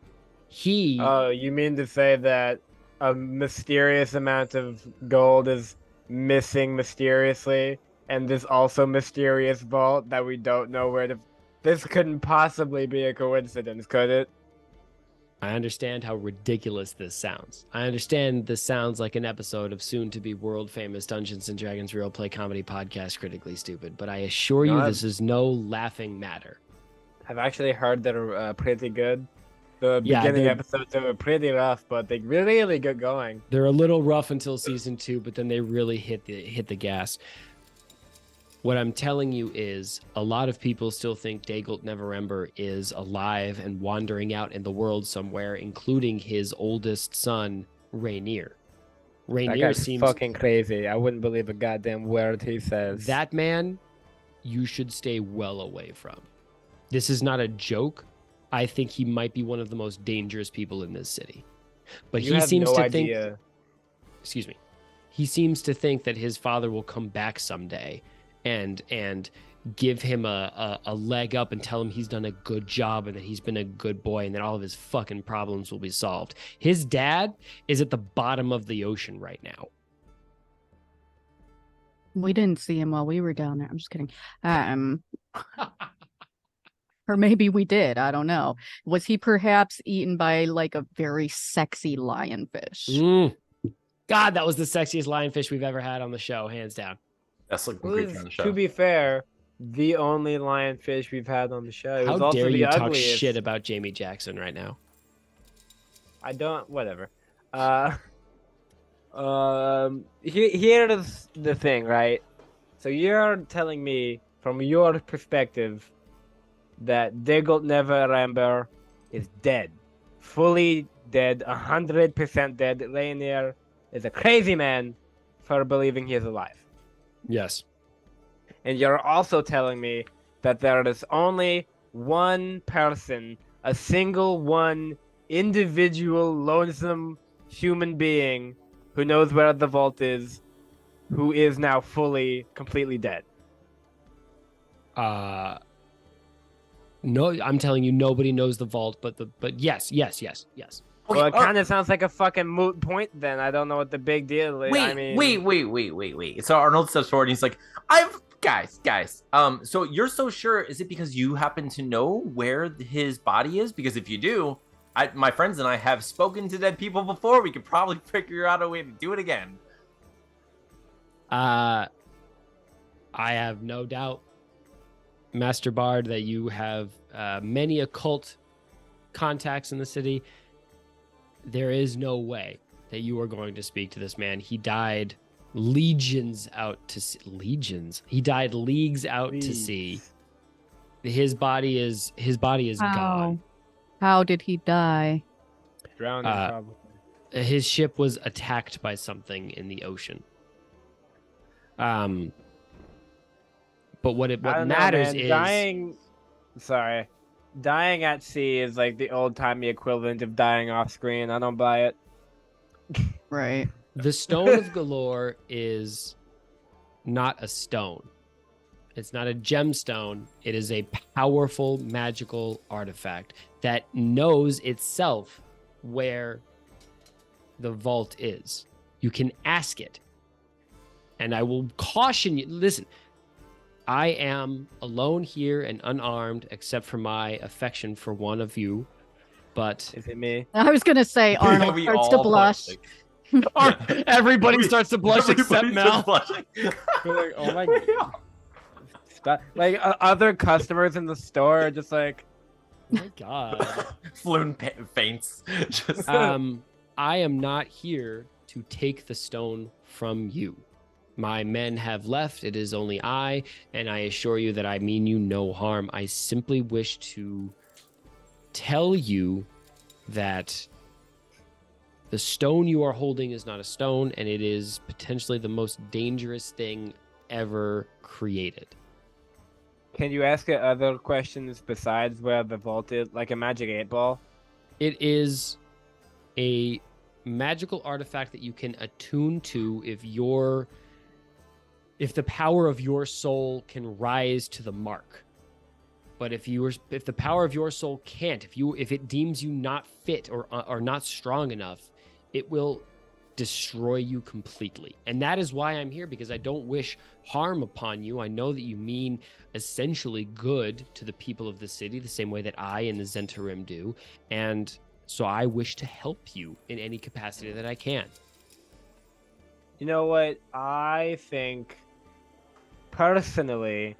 S4: He
S3: Oh, you mean to say that a mysterious amount of gold is missing mysteriously, and this also mysterious vault that we don't know where to... This couldn't possibly be a coincidence, could it?
S4: I understand how ridiculous this sounds. I understand this sounds like an episode of soon-to-be world-famous Dungeons & Dragons real play comedy podcast, Critically Stupid, but I assure you this is no laughing matter.
S3: I've actually heard they're pretty good. The
S4: Yeah,
S3: beginning
S4: they're-
S3: episodes were pretty rough, but they really get going.
S4: They're a little rough until season 2, but then they really hit the gas. What I'm telling you is a lot of people still think Davil Neverember is alive and wandering out in the world somewhere, including his oldest son, Rainier.
S3: That
S4: Rainier
S3: guy's
S4: seems
S3: fucking crazy. I wouldn't believe a goddamn word he says.
S4: that man you should stay well away from. This is not a joke. I think he might be one of the most dangerous people in this city. But
S3: You
S4: he
S3: have
S4: seems
S3: no
S4: to think
S3: idea.
S4: excuse me. He seems to think that his father will come back someday and give him a leg up and tell him he's done a good job and that he's been a good boy and that all of his fucking problems will be solved. His dad is at the bottom of the ocean right now.
S1: We didn't see him while we were down there. I'm just kidding. Or maybe we did. I don't know. Was he perhaps eaten by like a very sexy lionfish?
S4: God, that was the sexiest lionfish we've ever had on the show, hands down.
S5: That's looking
S3: Well,
S5: creepy on the show.
S3: to be fair, the only lionfish we've had on the show. It was
S4: How
S3: also
S4: dare
S3: the
S4: you talk
S3: ugliest.
S4: shit about Jamie Jackson right now?
S3: I don't. Whatever. Here's the thing, right? So you're telling me, from your perspective, that Davil Neverember is dead, fully dead, 100% dead. Rainier is a crazy man for believing he is alive.
S4: Yes.
S3: And you're also telling me that there is only one person, a single one individual lonesome human being who knows where the vault is, who is now fully, completely dead.
S4: No, I'm telling you, nobody knows the vault, but yes.
S3: Well, it kind of sounds like a fucking moot point then. I don't know what the big deal is.
S5: Wait. So Arnold steps forward and he's like, guys. So you're so sure, is it because you happen to know where his body is? Because if you do, my friends and I have spoken to dead people before. We could probably figure out a way to do it again.
S4: I have no doubt, Master Bard, that you have many occult contacts in the city. There is no way that you are going to speak to this man. He died legions out to sea. Legions. He died leagues out to sea. His body is gone.
S1: How did he die?
S3: Drowning, probably.
S4: His ship was attacked by something in the ocean. But what matters is
S3: dying at sea is like the old-timey equivalent of dying off screen. I don't buy it.
S1: Right.
S4: the Stone of Galore is not a stone. It's not a gemstone. It is a powerful magical artifact that knows itself where the vault is. You can ask it. And I will caution you. Listen, I am alone here and unarmed except for my affection for one of you. But
S3: Is it me?
S1: I was going to say Arnold
S5: We
S1: starts to
S5: all
S1: blush.
S4: everybody starts to blush except
S5: Everybody
S4: Mel.
S5: starts blushing.
S3: You're like, oh my god. Stop. Like other customers in the store are just like,
S4: Oh my god.
S5: Floon faints. Just
S4: I am not here to take the stone from you. My men have left. It is only I, and I assure you that I mean you no harm. I simply wish to tell you that the stone you are holding is not a stone, and it is potentially the most dangerous thing ever created.
S3: Can you ask it other questions besides where the vault is, like a magic 8-ball?
S4: It is a magical artifact that you can attune to if the power of your soul can rise to the mark. But if the power of your soul can't, if it deems you not fit or not strong enough, it will destroy you completely. And that is why I'm here, because I don't wish harm upon you. I know that you mean essentially good to the people of the city, the same way that I and the Zentarim do. And so I wish to help you in any capacity that I can.
S3: You know what? I think, personally,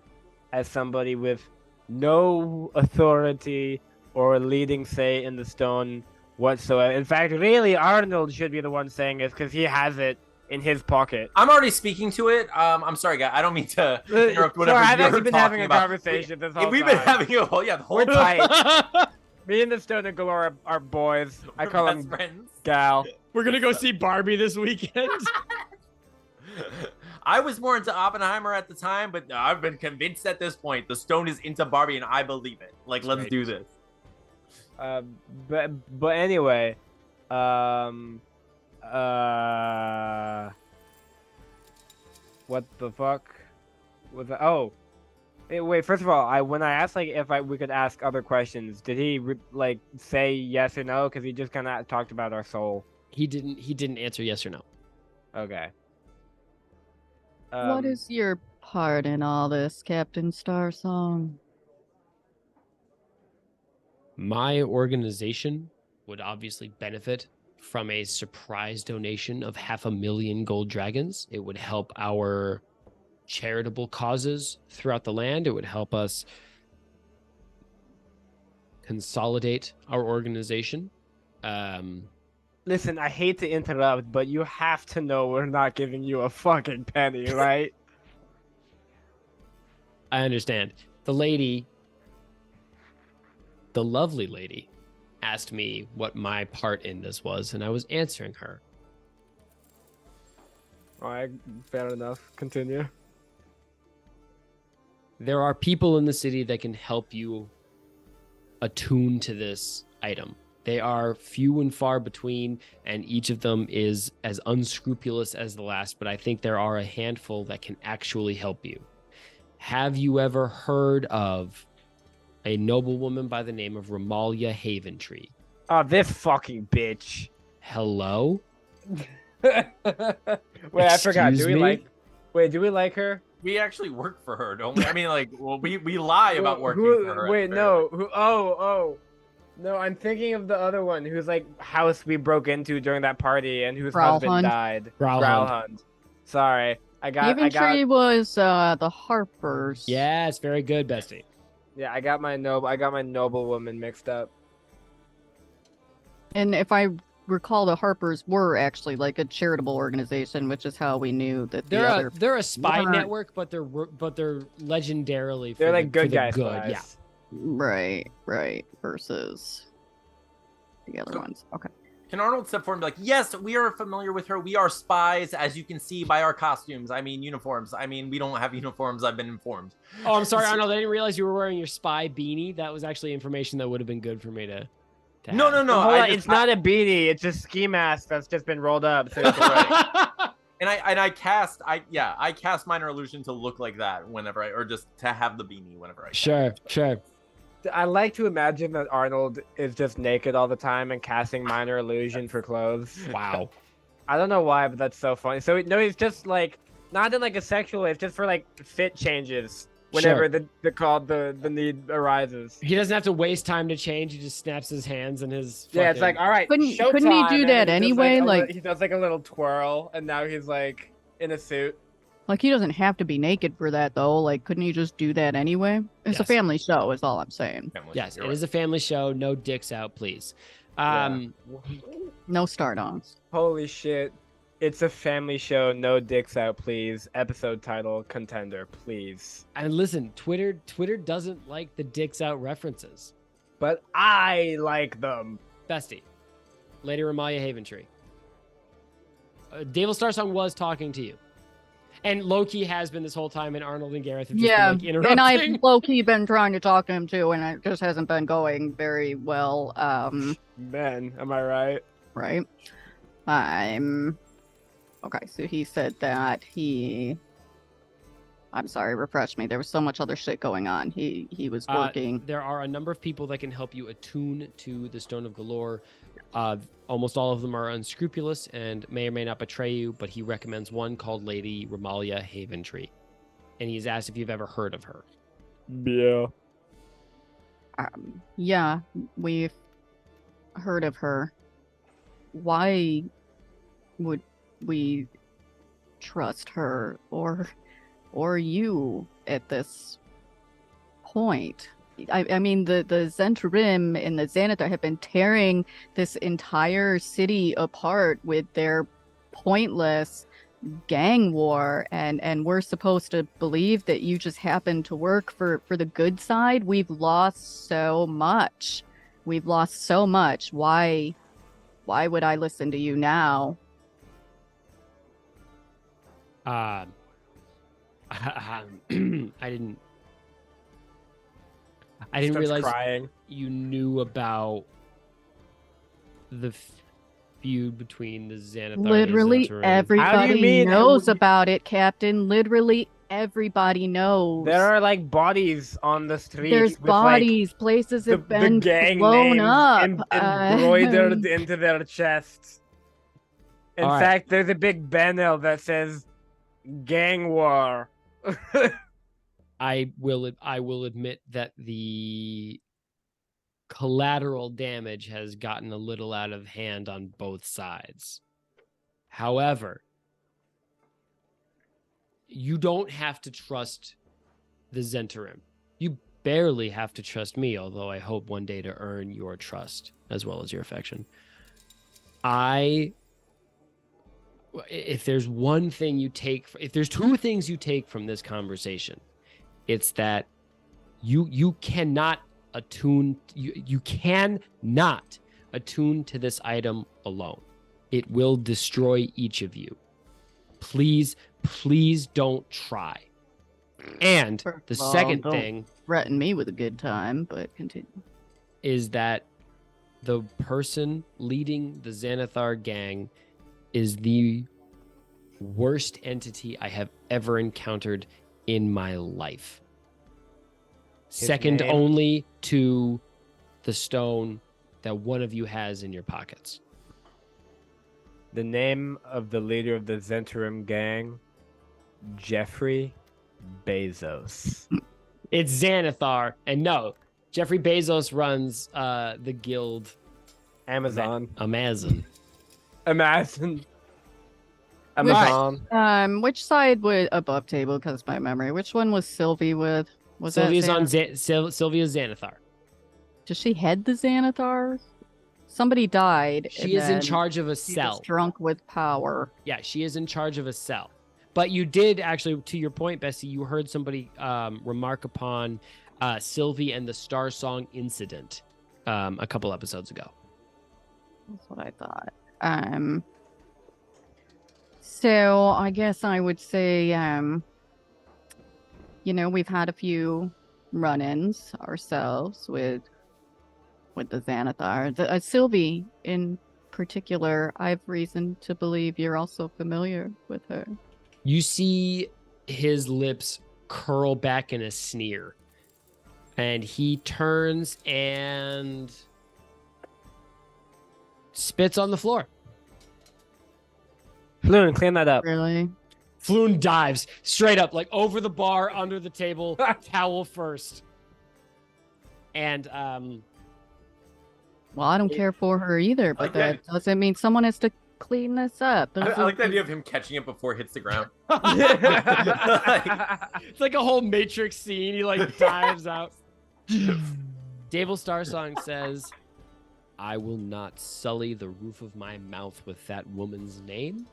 S3: as somebody with no authority or leading say in the stone whatsoever. In fact, really, Arnold should be the one saying this because he has it in his pocket.
S5: I'm already speaking to it. I'm sorry, guy. I don't mean to interrupt whatever
S3: Sorry, I've
S5: you're
S3: actually been
S5: talking
S3: having a
S5: about.
S3: conversation this whole
S5: We've
S3: time.
S5: been having the whole
S3: We're
S5: time.
S3: tight. Me and the Stone and Galore are boys. I
S5: We're
S3: call
S5: best
S3: him
S5: friends.
S3: Gal.
S4: We're going to go see Barbie this weekend.
S5: I was more into Oppenheimer at the time, but I've been convinced at this point the Stone is into Barbie, and I believe it. Like, let's
S3: Right.
S5: do this.
S3: But anyway, what the fuck was that? Oh, wait. First of all, when I asked like if we could ask other questions, did he like say yes or no? Because he just kind of talked about our soul.
S4: He didn't answer yes or no.
S3: Okay.
S1: What is your part in all this, Captain Starsong?
S4: My organization would obviously benefit from a surprise donation of 500,000 gold dragons. It would help our charitable causes throughout the land. It would help us consolidate our organization.
S3: Listen, I hate to interrupt, but you have to know we're not giving you a fucking penny, right?
S4: I understand. The lovely lady, asked me what my part in this was, and I was answering her.
S3: All right, fair enough. Continue.
S4: There are people in the city that can help you attune to this item. They are few and far between, and each of them is as unscrupulous as the last, but I think there are a handful that can actually help you. Have you ever heard of a noblewoman by the name of Ramalia Haventree?
S3: Oh, this fucking bitch.
S4: Hello?
S3: Wait, I forgot.
S4: Excuse me?
S3: Do we like her?
S5: We actually work for her, don't we? I mean, like, well, we lie about working for her.
S3: Wait, no. No, I'm thinking of the other one whose like house we broke into during that party and whose husband
S1: Growlhund.
S3: died.
S4: Growlhund.
S3: Growlhund. Sorry, I got.
S1: Tree was the Harpers.
S4: Yes, very good, bestie.
S3: Yeah, I got my noblewoman mixed up.
S1: And if I recall, the Harpers were actually like a charitable organization, which is how we knew that the other.
S4: They're a spy
S1: weren't.
S4: network, but they're legendarily
S3: They're
S4: for
S3: like
S4: the,
S3: good
S4: for the
S3: guys.
S4: good. Yeah.
S1: Right. Versus the other
S5: So-
S1: ones. Okay.
S5: Can Arnold step forward and be like, yes, we are familiar with her. We are spies, as you can see by our costumes. I mean, uniforms. I mean, we don't have uniforms. I've been informed.
S4: Oh, I'm sorry, Arnold. I didn't realize you were wearing your spy beanie. That was actually information that would have been good for me to
S5: No,
S4: have.
S5: no.
S3: Hold on,
S5: I
S3: it's not a beanie. It's a ski mask that's just been rolled up. So it's alright.
S5: And I cast minor illusion to look like that whenever or just to have the beanie whenever I
S4: Sure.
S3: I like to imagine that Arnold is just naked all the time and casting minor illusion for clothes.
S4: Wow.
S3: I don't know why, but that's so funny. So no, he's just like not in like a sexual way. It's just for like fit changes whenever the need arises.
S4: He doesn't have to waste time to change. He just snaps his hands and his.
S3: Yeah, it's like all right.
S1: Couldn't he
S3: showtime,
S1: do
S3: and
S1: that
S3: then he does,
S1: anyway?
S3: a
S1: Like-
S3: he does like a little twirl, and now he's like in a suit.
S1: Like, he doesn't have to be naked for that, though. Like, couldn't he just do that anyway? It's a
S4: Yes.
S1: family show, is all I'm saying.
S4: Yes,
S5: You're
S4: it
S5: right.
S4: is a family show. No dicks out, please.
S1: No start-ons.
S3: Holy shit! It's a family show. No dicks out, please. Episode title: Contender, please.
S4: And listen, Twitter doesn't like the dicks out references.
S3: But I like them.
S4: Bestie, Lady Ramalia Haventree. Davil Starsong was talking to you. And Loki has been this whole time, and Arnold and Gareth have just
S1: Yeah,
S4: been like interrupting.
S1: and I've low-key been trying to talk to him too, and it just hasn't been going very well.
S3: Ben, am I right?
S1: Right. Okay, so he said that I'm sorry, refresh me. There was so much other shit going on. He was working.
S4: There are a number of people that can help you attune to the Stone of Galore. Almost all of them are unscrupulous and may or may not betray you, but he recommends one called Lady Ramalia Haventree. And he's asked if you've ever heard of her.
S3: Yeah.
S1: Yeah, we've heard of her. Why would we trust her or you at this point? I mean, the Zhentarim and the Xanathar have been tearing this entire city apart with their pointless gang war, and we're supposed to believe that you just happen to work for the good side. We've lost so much. Why would I listen to you now?
S4: I didn't realize
S3: crying.
S4: you knew about the feud between the Xanathar
S1: Literally
S4: and the Zhentarim.
S1: everybody knows about it, Captain. Literally everybody knows.
S3: There are like bodies on the street.
S1: There's
S3: with,
S1: bodies.
S3: Like,
S1: Places have been
S3: the gang
S1: blown
S3: names
S1: up.
S3: embroidered into their chests. In
S4: All right.
S3: fact, there's a big banner that says "Gang War."
S4: I will admit that the collateral damage has gotten a little out of hand on both sides. However, you don't have to trust the Zhentarim. You barely have to trust me, although I hope one day to earn your trust as well as your affection. If there's one thing if there's two things you take from this conversation, it's that you cannot attune to this item alone. It will destroy each of you. Please don't try. And the second thing,
S1: threaten me with a good time, but continue,
S4: is that the person leading the Xanathar gang is the worst entity I have ever encountered in my life. Second
S3: name?
S4: only to the stone that one of you has in your pockets.
S3: The name of the leader of the Zhentarim gang, Jeffrey Bezos.
S4: It's Xanathar, and no, Jeffrey Bezos runs the guild
S3: Amazon.
S4: Amazon.
S1: which side was above table? Because my memory, which one was Sylvie with? Was
S4: Sylvia's
S1: that
S4: on Sylvia's Xanathar.
S1: Does she head the Xanathar? Somebody died.
S4: She is in charge of a
S1: She
S4: cell.
S1: was drunk with power.
S4: Yeah, she is in charge of a cell. But you did actually, to your point, Bessie, you heard somebody remark upon Sylvie and the Starsong incident a couple episodes ago.
S1: That's what I thought. So I guess I would say, we've had a few run-ins ourselves with the Xanathar. Sylvie in particular, I have reason to believe you're also familiar with her.
S4: You see his lips curl back in a sneer, and he turns and spits on the floor.
S3: Floon, clean that up.
S1: Really?
S4: Floon dives straight up, like over the bar, under the table, towel first. And
S1: Well, I don't care for her either, but that doesn't mean someone has to clean this up.
S5: I like the idea of him catching it before it hits the ground.
S4: it's like a whole Matrix scene. He like dives out. Davil Starsong says, "I will not sully the roof of my mouth with that woman's name,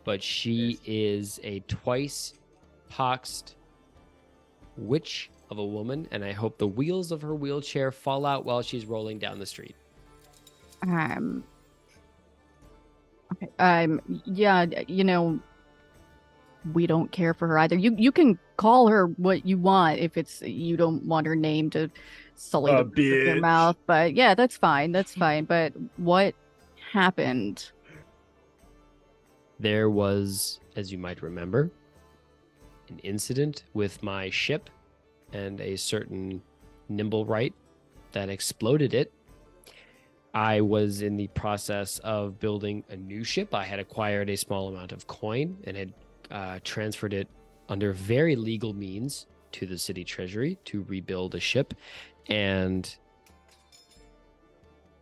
S4: but she is a twice-poxed witch of a woman, and I hope the wheels of her wheelchair fall out while she's rolling down the street."
S1: Okay. Yeah, we don't care for her either. You can call her what you want if it's you don't want her name to sully the roof of your
S3: Bitch.
S1: mouth. But yeah, that's fine. That's fine. But what happened?
S4: There was, as you might remember, an incident with my ship and a certain nimble right that exploded it. I was in the process of building a new ship. I had acquired a small amount of coin and had transferred it under very legal means to the city treasury to rebuild a ship. And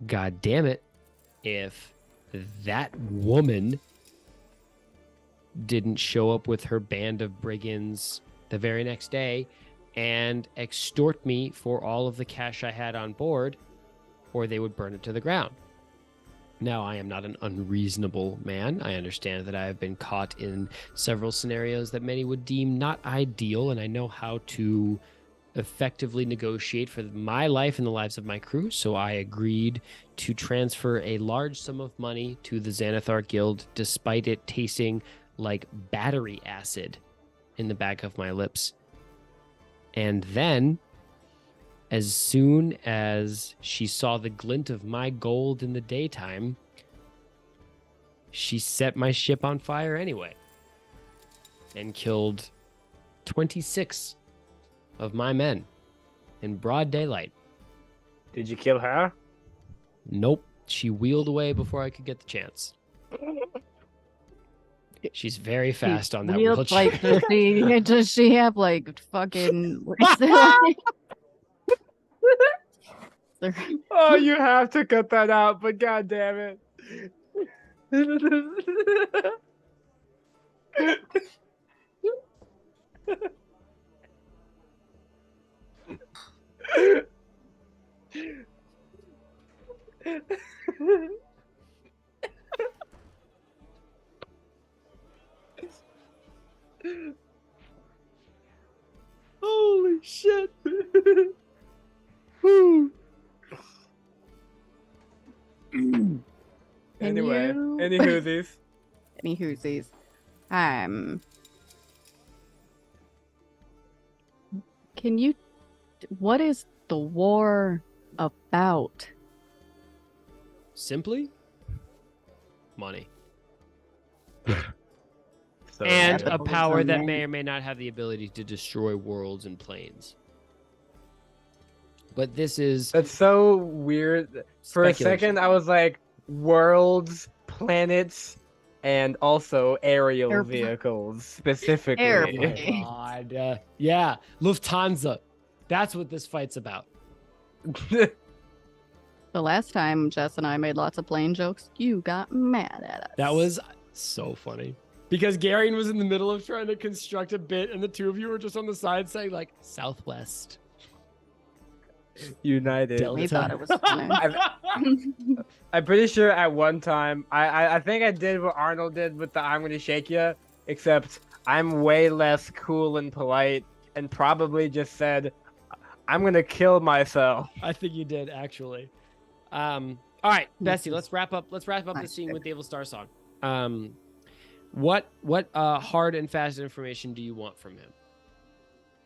S4: God damn it, if that woman didn't show up with her band of brigands the very next day and extort me for all of the cash I had on board, or they would burn it to the ground. Now, I am not an unreasonable man. I understand that I have been caught in several scenarios that many would deem not ideal, and I know how to effectively negotiate for my life and the lives of my crew, so I agreed to transfer a large sum of money to the Xanathar Guild, despite it tasting like battery acid in the back of my lips. And then, as soon as she saw the glint of my gold in the daytime, she set my ship on fire anyway and killed 26 of my men in broad daylight.
S3: Did you kill her?
S4: Nope. She wheeled away before I could get the chance. She's very fast on that wheelchair.
S1: Like, does she have like fucking? What is it like?
S3: Oh, you have to cut that out, but god damn it. Holy shit. Woo. Anyway, any whoosies.
S1: Any whoosies. Can you? What is the war about?
S4: Simply, money.
S3: So,
S4: And a
S1: Capitalism,
S4: power that
S1: right?
S4: may or may not have the ability to destroy worlds and planes. But this is
S3: that's so weird. For a
S4: speculation.
S3: second, I was like, worlds, planets, and also aerial
S1: Airplane.
S3: vehicles specifically.
S4: Oh my
S1: Airplane.
S4: God. Yeah, Lufthansa. That's what this fight's about.
S1: The last time Jess and I made lots of plane jokes, you got mad at us.
S4: That was so funny. Because Garion was in the middle of trying to construct a bit, and the two of you were just on the side saying, like, Southwest.
S3: United.
S4: Delta.
S1: We thought it was funny.
S3: I'm pretty sure at one time, I think I did what Arnold did with the I'm gonna shake ya, except I'm way less cool and polite, and probably just said, I'm gonna kill myself.
S4: I think you did, actually. All right, Bessie, let's wrap up the scene with Davil Starsong. What hard and fast information do you want from him?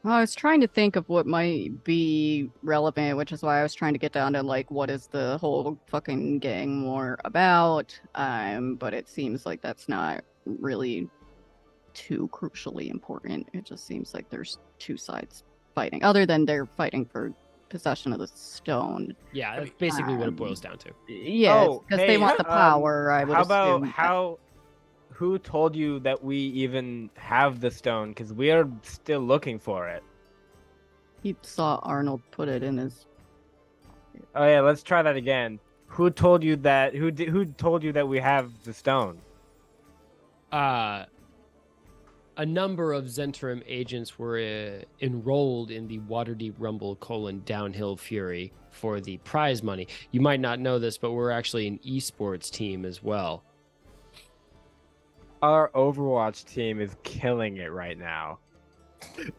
S1: Well, I was trying to think of what might be relevant, which is why I was trying to get down to like what is the whole fucking gang war about. But it seems like that's not really too crucially important. It just seems like there's two sides fighting, other than they're fighting for possession of the stone.
S4: Yeah, that's basically what it boils down to.
S1: Yeah,
S3: Oh,
S1: because
S3: hey,
S1: they want the power. I would
S3: How about
S1: assume.
S3: who told you that we even have the stone? Because we are still looking for it.
S1: He saw Arnold put it in his.
S3: Oh yeah, let's try that again. Who told you that? Who told you that we have the stone?
S4: A number of Zentrum agents were enrolled in the Waterdeep Rumble Downhill Fury for the prize money. You might not know this, but we're actually an esports team as well.
S3: Our Overwatch team is killing it right now.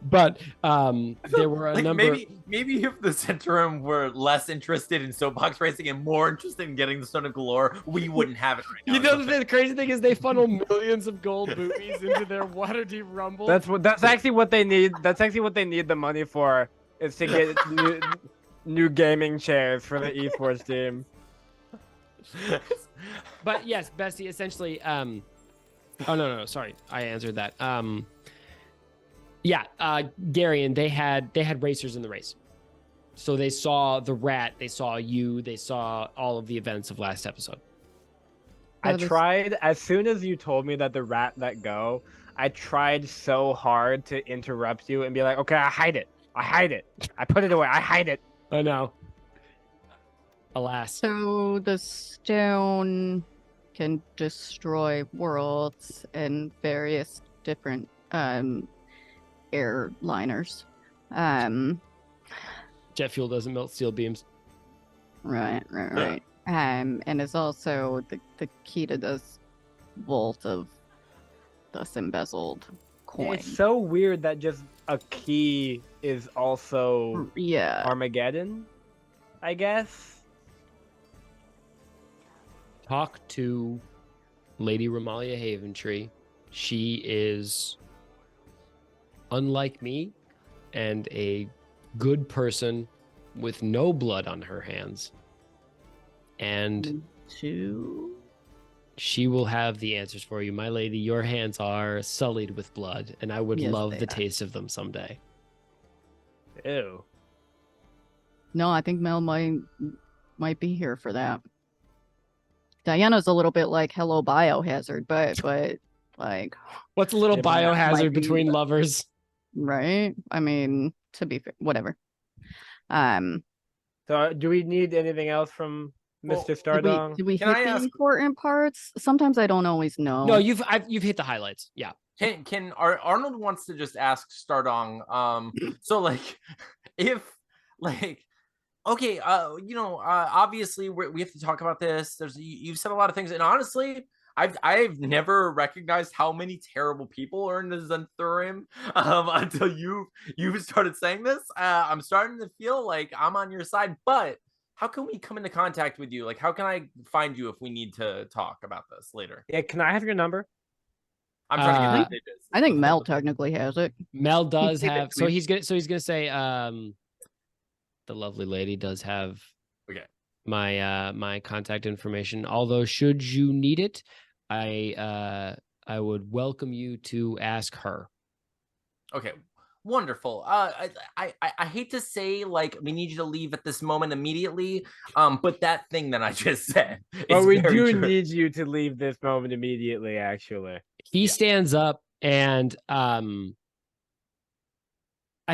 S4: But there were a
S5: Like
S4: number.
S5: maybe if the Centurion were less interested in soapbox racing and more interested in getting the Stone of Galore, we wouldn't have it right now.
S4: You know, the crazy thing is they funnel millions of gold boobies into their Waterdeep Rumble.
S3: That's actually what they need. That's actually what they need the money for, is to get new gaming chairs for the esports team.
S4: But yes, Bessie, essentially, oh no, sorry, I answered that. Yeah, Garion, they had racers in the race. So they saw the rat, they saw you, they saw all of the events of last episode.
S3: I tried, as soon as you told me that the rat let go, I tried so hard to interrupt you and be like, okay, I hide it. I put it away. I hide it.
S4: I know. Alas.
S1: So the stone can destroy worlds and various different airliners.
S4: Jet fuel doesn't melt steel beams.
S1: Right. And is also the key to this vault of this embezzled coin.
S3: It's so weird that just a key is also Armageddon, I guess.
S4: Talk to Lady Ramalia Haventree. She is unlike me and a good person with no blood on her hands. And she will have the answers for you. My lady, your hands are sullied with blood, and I would love the taste of them someday.
S3: Ew.
S1: No, I think Mel might be here for that. Diana's a little bit like hello biohazard, but like
S4: what's a little biohazard between lovers?
S1: Right? I mean, to be fair, whatever.
S3: So do we need anything else from Mr. Stardong?
S1: Did we hit the important parts? Sometimes I don't always know.
S4: No, you've hit the highlights. Yeah.
S5: Can Arnold wants to just ask Stardong, so like, if like, okay, obviously we have to talk about this. You've said a lot of things, and honestly, I've never recognized how many terrible people are in the Zenthurium until you've started saying this. I'm starting to feel like I'm on your side, but how can we come into contact with you? Like, how can I find you if we need to talk about this later?
S3: Yeah, can I have your number?
S5: I'm trying to get the digits.
S1: I think Mel technically has it.
S4: Mel does have. So he's gonna say, the lovely lady does have my contact information. Although, should you need it, I would welcome you to ask her.
S5: Okay, wonderful. I hate to say, like, we need you to leave at this moment immediately, but that thing that I just said
S3: but we do need you to leave this moment immediately, actually.
S4: He stands up and I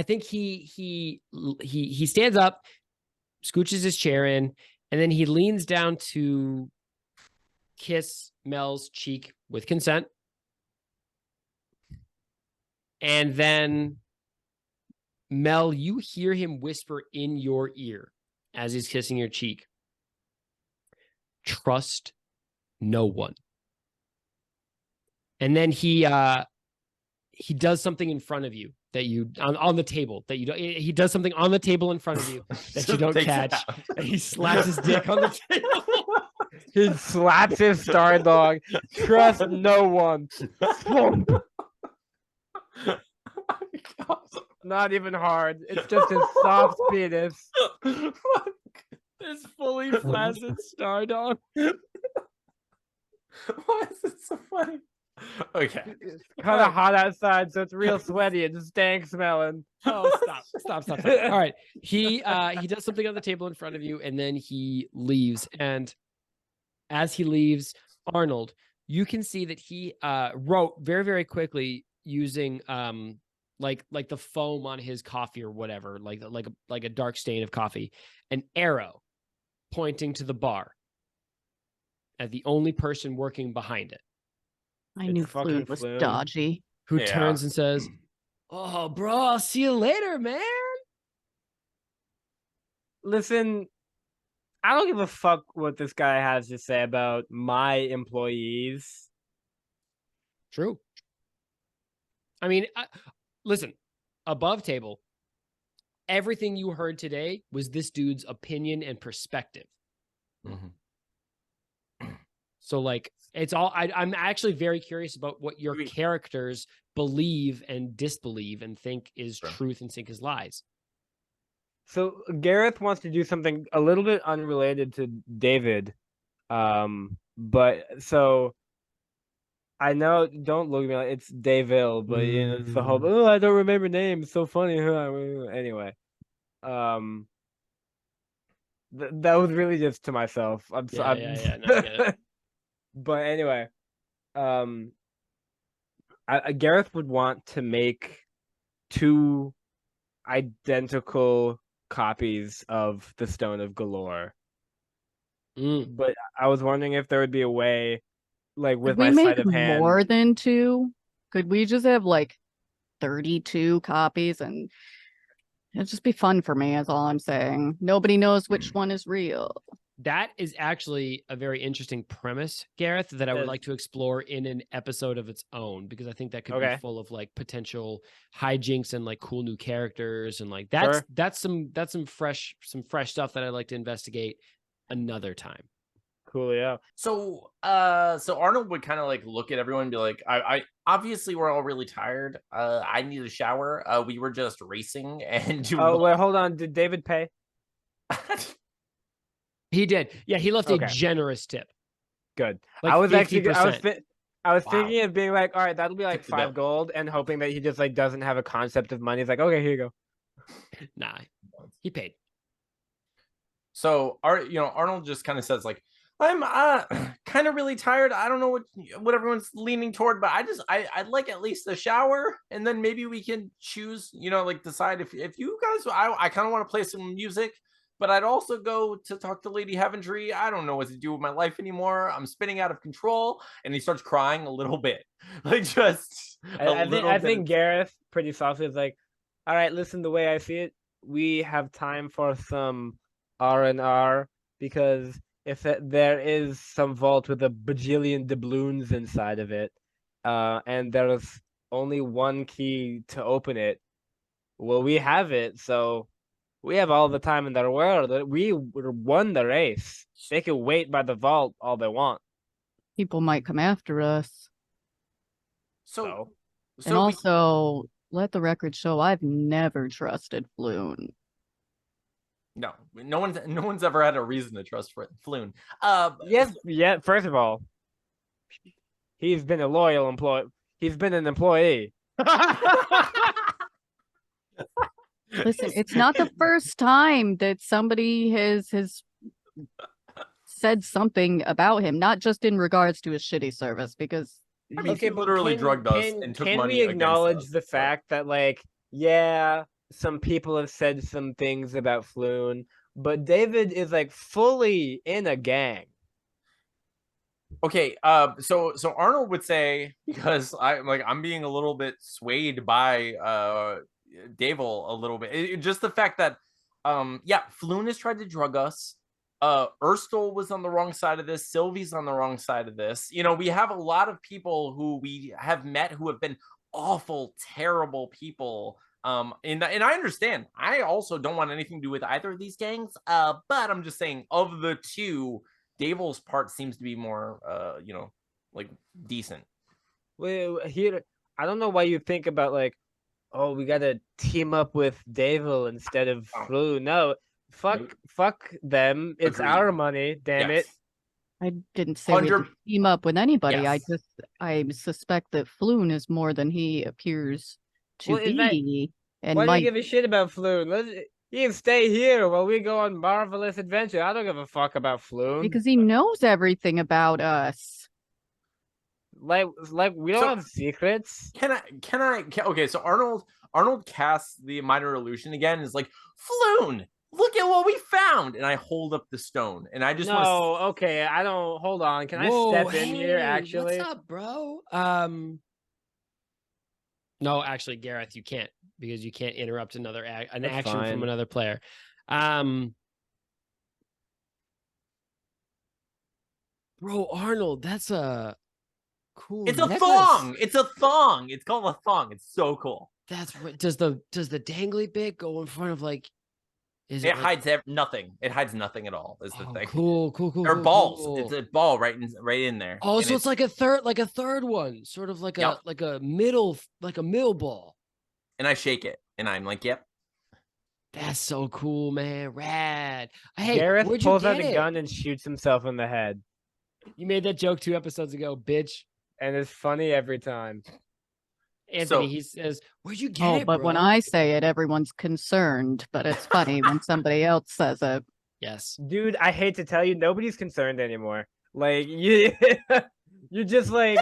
S4: think he stands up, scooches his chair in, and then he leans down to kiss Mel's cheek with consent. And then, Mel, you hear him whisper in your ear as he's kissing your cheek, trust no one. And then he does something in front of you that you on the table that you don't. He does something on the table in front of you that you don't catch. And he slaps his dick on the table.
S3: He slaps his star dog. Trust no one. Not even hard. It's just his soft penis.
S4: This fully flaccid star dog.
S5: Why is it so funny? Okay.
S3: It's kind of hot outside, so it's real sweaty and stank smelling.
S4: Oh, stop. All right. He does something on the table in front of you, and then he leaves. And as he leaves, Arnold, you can see that he wrote very, very quickly using like the foam on his coffee or whatever, like a dark stain of coffee, an arrow pointing to the bar as the only person working behind it.
S1: I knew Flume was dodgy.
S4: Who turns and says, "Oh, bro, I'll see you later, man."
S3: Listen, I don't give a fuck what this guy has to say about my employees.
S4: True. I mean, listen, above table, everything you heard today was this dude's opinion and perspective.
S5: Mhm.
S4: So like it's all I'm actually very curious about what your characters believe and disbelieve and think is truth and think is lies.
S3: So Gareth wants to do something a little bit unrelated to David. But so I know, don't look at me like it's Davil, but you know, it's the whole, oh, I don't remember names, so funny. Anyway. That was really just to myself. I'm
S4: Yeah,
S3: sorry.
S4: yeah. No, I get it.
S3: But anyway, Gareth would want to make 2 identical copies of the Stone of Galore. But I was wondering if there would be a way, like with
S1: Could we
S3: my
S1: make
S3: sleight of hand.
S1: more than 2? Could we just have like 32 copies and it'd just be fun for me, is all I'm saying. Nobody knows which one is real.
S4: That is actually a very interesting premise, Gareth, that I would like to explore in an episode of its own, because I think that could be full of like potential hijinks and like cool new characters and like that's some fresh stuff that I'd like to investigate another time.
S3: Cool, yeah.
S5: So Arnold would kind of like look at everyone and be like, I obviously we're all really tired. I need a shower. We were just racing and
S3: Oh, wait, hold on. Did David pay?
S4: He did. Yeah, he left a generous tip.
S3: Good.
S4: Like
S3: I was
S4: 50%.
S3: I was thinking of being like, all right, that'll be like 5 gold, and hoping that he just like doesn't have a concept of money. He's like, okay, here you go.
S4: Nah, he paid.
S5: So Arnold just kind of says like, I'm kind of really tired. I don't know what everyone's leaning toward, but I'd like at least a shower, and then maybe we can choose, like decide if you guys, I kind of want to play some music, but I'd also go to talk to Lady Heaventree. I don't know what to do with my life anymore. I'm spinning out of control, and he starts crying a little bit, like just.
S3: I think Gareth pretty softly is like, all right, listen. The way I see it, we have time for some R&R, because if there is some vault with a bajillion doubloons inside of it, and there's only one key to open it, well, we have it, so we have all the time in the world. We won the race. They can wait by the vault all they want.
S1: People might come after us.
S5: So
S1: and also, let the record show I've never trusted Floon.
S5: No one's ever had a reason to trust Floon.
S3: Yes, yeah. First of all, he's been a loyal employee. He's been an employee.
S1: Listen, it's not the first time that somebody has said something about him, not just in regards to his shitty service, because
S5: he literally drugged us and took money.
S3: Can we acknowledge the fact that, like, yeah, some people have said some things about Floon, but David is like fully in a gang.
S5: Okay, so Arnold would say, because I'm being a little bit swayed by Davil a little bit. Just the fact that Floon has tried to drug us. Erstal was on the wrong side of this. Sylvie's on the wrong side of this. We have a lot of people who we have met who have been awful, terrible people. And I understand. I also don't want anything to do with either of these gangs. But I'm just saying, of the two, Davil's part seems to be more, like decent.
S3: Well, here, I don't know why you think about like, oh, we gotta team up with Davil instead of Floon. No, fuck them. It's our money. Damn it.
S1: I didn't say we could team up with anybody.
S5: Yes.
S1: I suspect that Floon is more than he appears to be.
S3: And why do you give a shit about Floon? You can stay here while we go on marvelous adventure. I don't give a fuck about Floon.
S1: Because he knows everything about us.
S3: Like we don't have secrets.
S5: Okay, so Arnold casts the minor illusion again. Is like, Floon, look at what we found, and I hold up the stone, and I just
S3: okay, I don't. Hold on, can I step in here? Actually,
S4: what's up, bro? No, actually, Gareth, you can't, because you can't interrupt an action from another player. Bro, Arnold, that's a cool.
S5: It's a thong. It's a thong. It's called a thong. It's so cool.
S4: That's what does the dangly bit go in front of like? Is
S5: It
S4: it like,
S5: hides nothing. It hides nothing at all. Is the
S4: oh,
S5: thing.
S4: cool.
S5: They're balls. It's a ball right in there.
S4: Oh,
S5: and
S4: so it's like a third one, sort of like
S5: Yep.
S4: a middle ball.
S5: And I shake it, and I'm like, "Yep."
S4: That's so cool, man. Rad. Hey,
S3: Gareth
S4: where'd you
S3: pulls
S4: get
S3: out a
S4: it?
S3: gun and shoots himself in the head.
S4: You made that joke 2 episodes ago, bitch.
S3: And it's funny every time.
S4: Anthony,
S5: So-
S4: he says, "Where'd you get
S1: Oh,
S4: it,
S1: but when
S4: bro?"
S1: I say it, everyone's concerned. But it's funny when somebody else says it.
S4: Yes.
S3: Dude, I hate to tell you, nobody's concerned anymore. Like, you're just like,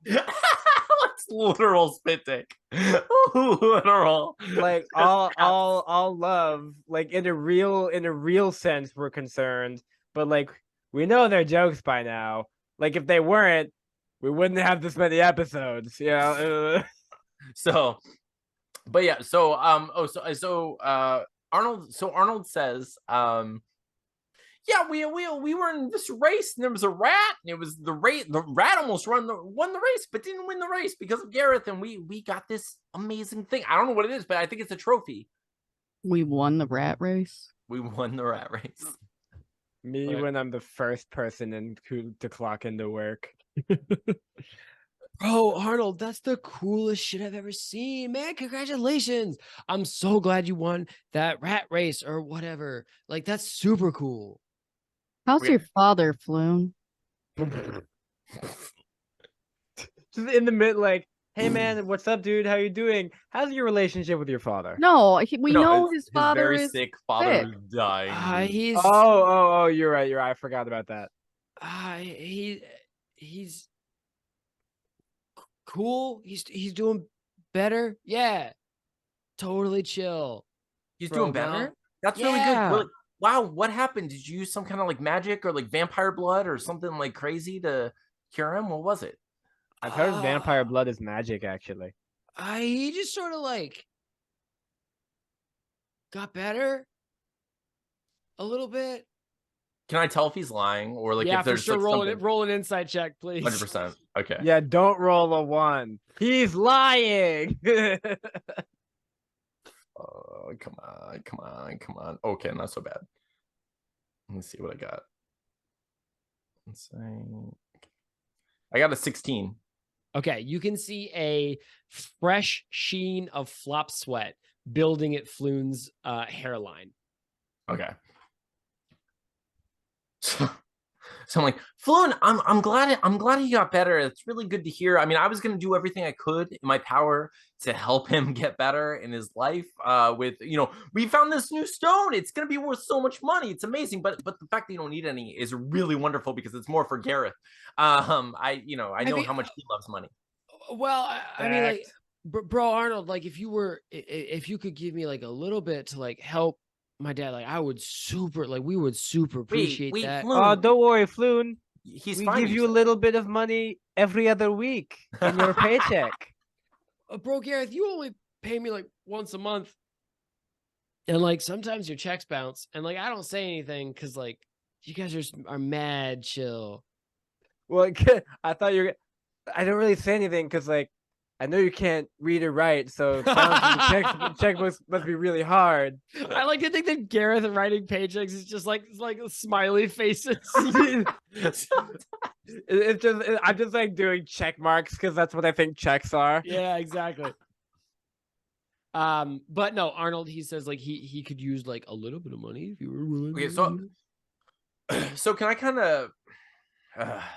S5: That's literal spit take. Literal.
S3: like all love, like in a real sense, we're concerned. But like, we know they're jokes by now. Like, if they weren't, we wouldn't have this many episodes, you know?
S5: So, but yeah, so Arnold says, yeah, we were in this race and there was a rat and it was the rat almost won the race but didn't win the race because of Gareth, and we got this amazing thing. I don't know what it is, but I think it's a trophy.
S1: We won the rat race.
S5: We won the rat race.
S3: Me when I'm the first person to clock into work.
S4: Bro, Arnold, that's the coolest shit I've ever seen, man. Congratulations. I'm so glad you won that rat race or whatever. Like, that's super cool.
S1: How's
S5: We-
S1: your father, Floon?
S3: Just in the mid, like, hey man, what's up, dude? How you doing? How's your relationship with your father?
S1: No, we
S5: No,
S1: know his father
S5: very
S1: is
S5: sick father
S1: sick.
S5: was dying.
S4: He's
S3: Oh, you're right. I forgot about that.
S4: he's cool. He's doing better. Yeah. Totally chill.
S5: He's
S4: Bro,
S5: doing better.
S4: now-
S5: That's really good.
S4: Yeah.
S5: Really, wow, what happened? Did you use some kind of like magic or like vampire blood or something like crazy to cure him? What was it?
S3: I've heard vampire blood is magic, actually.
S4: He just sort of like got better a little bit.
S5: Can I tell if he's lying or like
S4: Yeah,
S5: if
S4: for
S5: there's
S4: sure.
S5: like
S4: Roll an insight check, please.
S5: 100%. Okay.
S3: Yeah, don't roll a 1. He's lying.
S5: Oh, come on. Okay, not so bad. Let me see what I got. Let's say I got a 16.
S4: Okay, you can see a fresh sheen of flop sweat building at Floon's hairline.
S5: Okay. So I'm like, Floon, I'm glad he got better. It's really good to hear. I mean, I was gonna do everything I could in my power to help him get better in his life. With we found this new stone. It's gonna be worth so much money. It's amazing. But the fact that you don't need any is really wonderful because it's more for Gareth. I know how much he loves money.
S4: Well, I mean, like,
S3: Fact.
S4: bro, Arnold, like, if you could give me like a little bit to like help my dad, like, we would super appreciate
S5: wait,
S4: that.
S5: Floon,
S3: Oh, don't worry, Floon.
S5: he's
S3: We
S5: fine.
S3: give you a little bit of money every other week in your paycheck.
S4: Bro, Gareth, you only pay me like once a month, and like sometimes your checks bounce, and like I don't say anything because like you guys are mad chill.
S3: Well, I thought I don't really say anything because, like, I know you can't read or write, so balancing the check must be really hard.
S4: I like to think that Gareth writing paychecks is just like smiley faces.
S3: It's just I'm just like doing check marks because that's what I think checks are.
S4: Yeah, exactly. But no, Arnold, he says like he could use like a little bit of money if you were willing.
S5: Okay, so can I kind of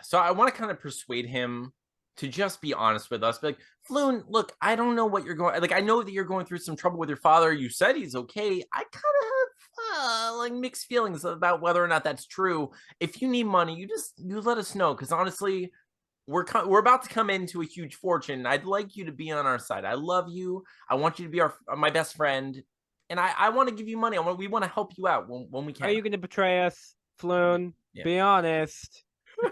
S5: so I want to kind of persuade him to just be honest with us. Be like, Floon, look, I don't know what you're going, like, I know that you're going through some trouble with your father. You said he's okay. I kind of have like mixed feelings about whether or not that's true. If you need money, you let us know, because honestly, we're about to come into a huge fortune. I'd like you to be on our side. I love you. I want you to be my best friend, and I want to give you money. We want to help you out when we can.
S3: Are you going to betray us, Floon?
S5: Yeah.
S3: Be honest.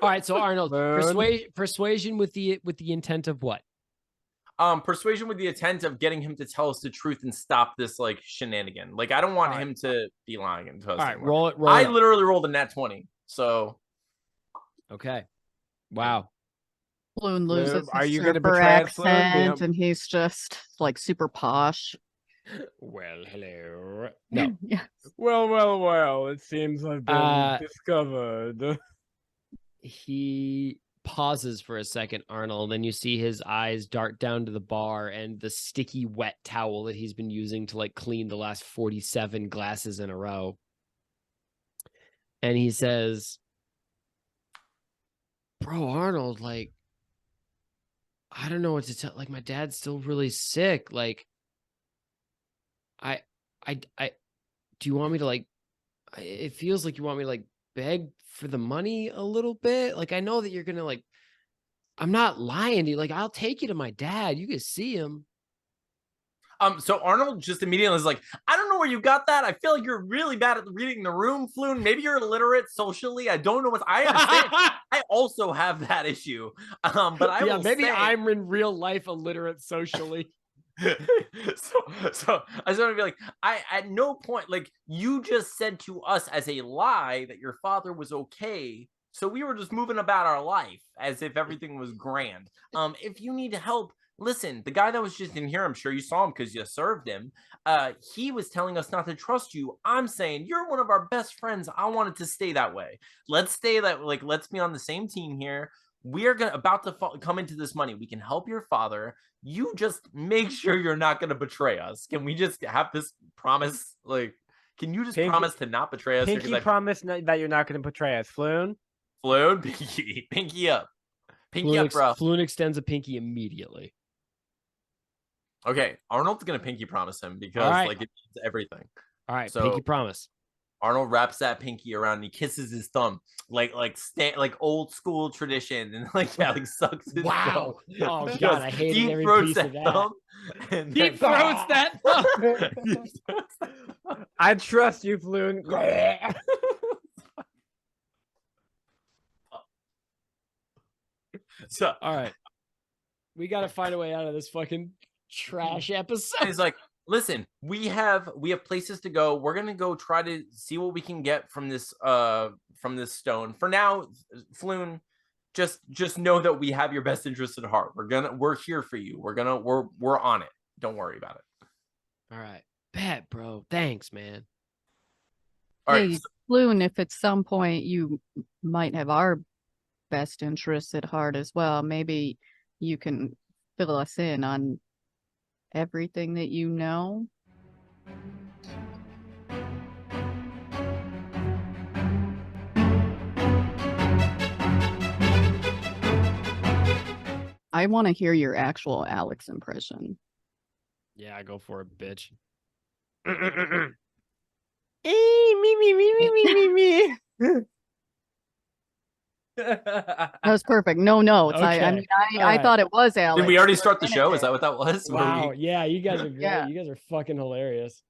S4: All right, so Arnold,
S3: Floon.
S4: persuasion with the intent of what?
S5: Persuasion with the intent of getting him to tell us the truth and stop this like shenanigan. Like, I don't want him to be lying to us.
S4: All right,
S5: anymore.
S4: roll it.
S5: I
S4: It.
S5: literally rolled a nat 20. So
S4: Okay. Wow.
S1: Floon loses
S3: Are
S1: his
S3: you gonna
S1: surfer
S3: betray us, Floon?
S1: accent, and he's just like super posh.
S4: Well, hello. No.
S1: Yeah.
S3: Well. It seems I've been
S4: Uh,
S3: discovered.
S4: He pauses for a second, Arnold, and you see his eyes dart down to the bar and the sticky, wet towel that he's been using to like clean the last 47 glasses in a row. And he says, "Bro, Arnold, like, I don't know what to tell. Like, my dad's still really sick. Like, I, do you want me to like? It feels like you want me to like beg for the money a little bit. Like, I know that you're gonna like. I'm not lying to you. Like, I'll take you to my dad. You can see him."
S5: So Arnold just immediately is like, I don't know where you got that. I feel like you're really bad at reading the room, Floon. Maybe you're illiterate socially. I don't know what I understand. I also have that issue. But I will
S4: maybe
S5: say,
S4: I'm in real life illiterate socially.
S5: so I just want to be like, I at no point, like, you just said to us as a lie that your father was okay. So we were just moving about our life as if everything was grand. If you need help, listen, the guy that was just in here, I'm sure you saw him because you served him. He was telling us not to trust you. I'm saying you're one of our best friends. I want it to stay that way. Let's stay that, like, let's be on the same team here. We are about to come into this money. We can help your father. You just make sure you're not going to betray us. Can we just have this promise? Like, can you just promise to not betray us?
S3: Pinky promise that you're not going to betray us, Floon.
S5: Floon, pinky up. Pinky up, bro.
S4: Floon extends a pinky immediately.
S5: Okay, Arnold's going to pinky promise him because, like, it means everything.
S4: All right,
S5: So,
S4: pinky promise.
S5: Arnold wraps that pinky around and he kisses his thumb like old school tradition, and like sucks his thumb.
S4: Oh god, I hated every piece of that.
S5: Thumb, and
S4: Deep throats that thumb.
S3: I trust you, Floon.
S5: So
S4: all right, we got to find a way out of this fucking trash episode.
S5: He's like, listen, we have places to go. We're gonna go try to see what we can get from this stone. For now, Floon, just know that we have your best interest at heart. We're here for you. We're on it. Don't worry about it.
S4: All right, bet, bro. Thanks, man.
S5: All
S1: Hey,
S5: right.
S1: Floon, if at some point you might have our best interests at heart as well, maybe you can fill us in on everything that you know. I want to hear your actual Alex impression.
S4: Yeah, go for it, bitch.
S3: Me.
S1: That was perfect. No notes. I
S4: Okay.
S1: mean, I
S4: All right.
S1: thought it was Alex.
S5: Did we already start the show? Is that what that was?
S4: Wow. Yeah, you guys are great.
S1: Yeah.
S4: You guys are fucking hilarious.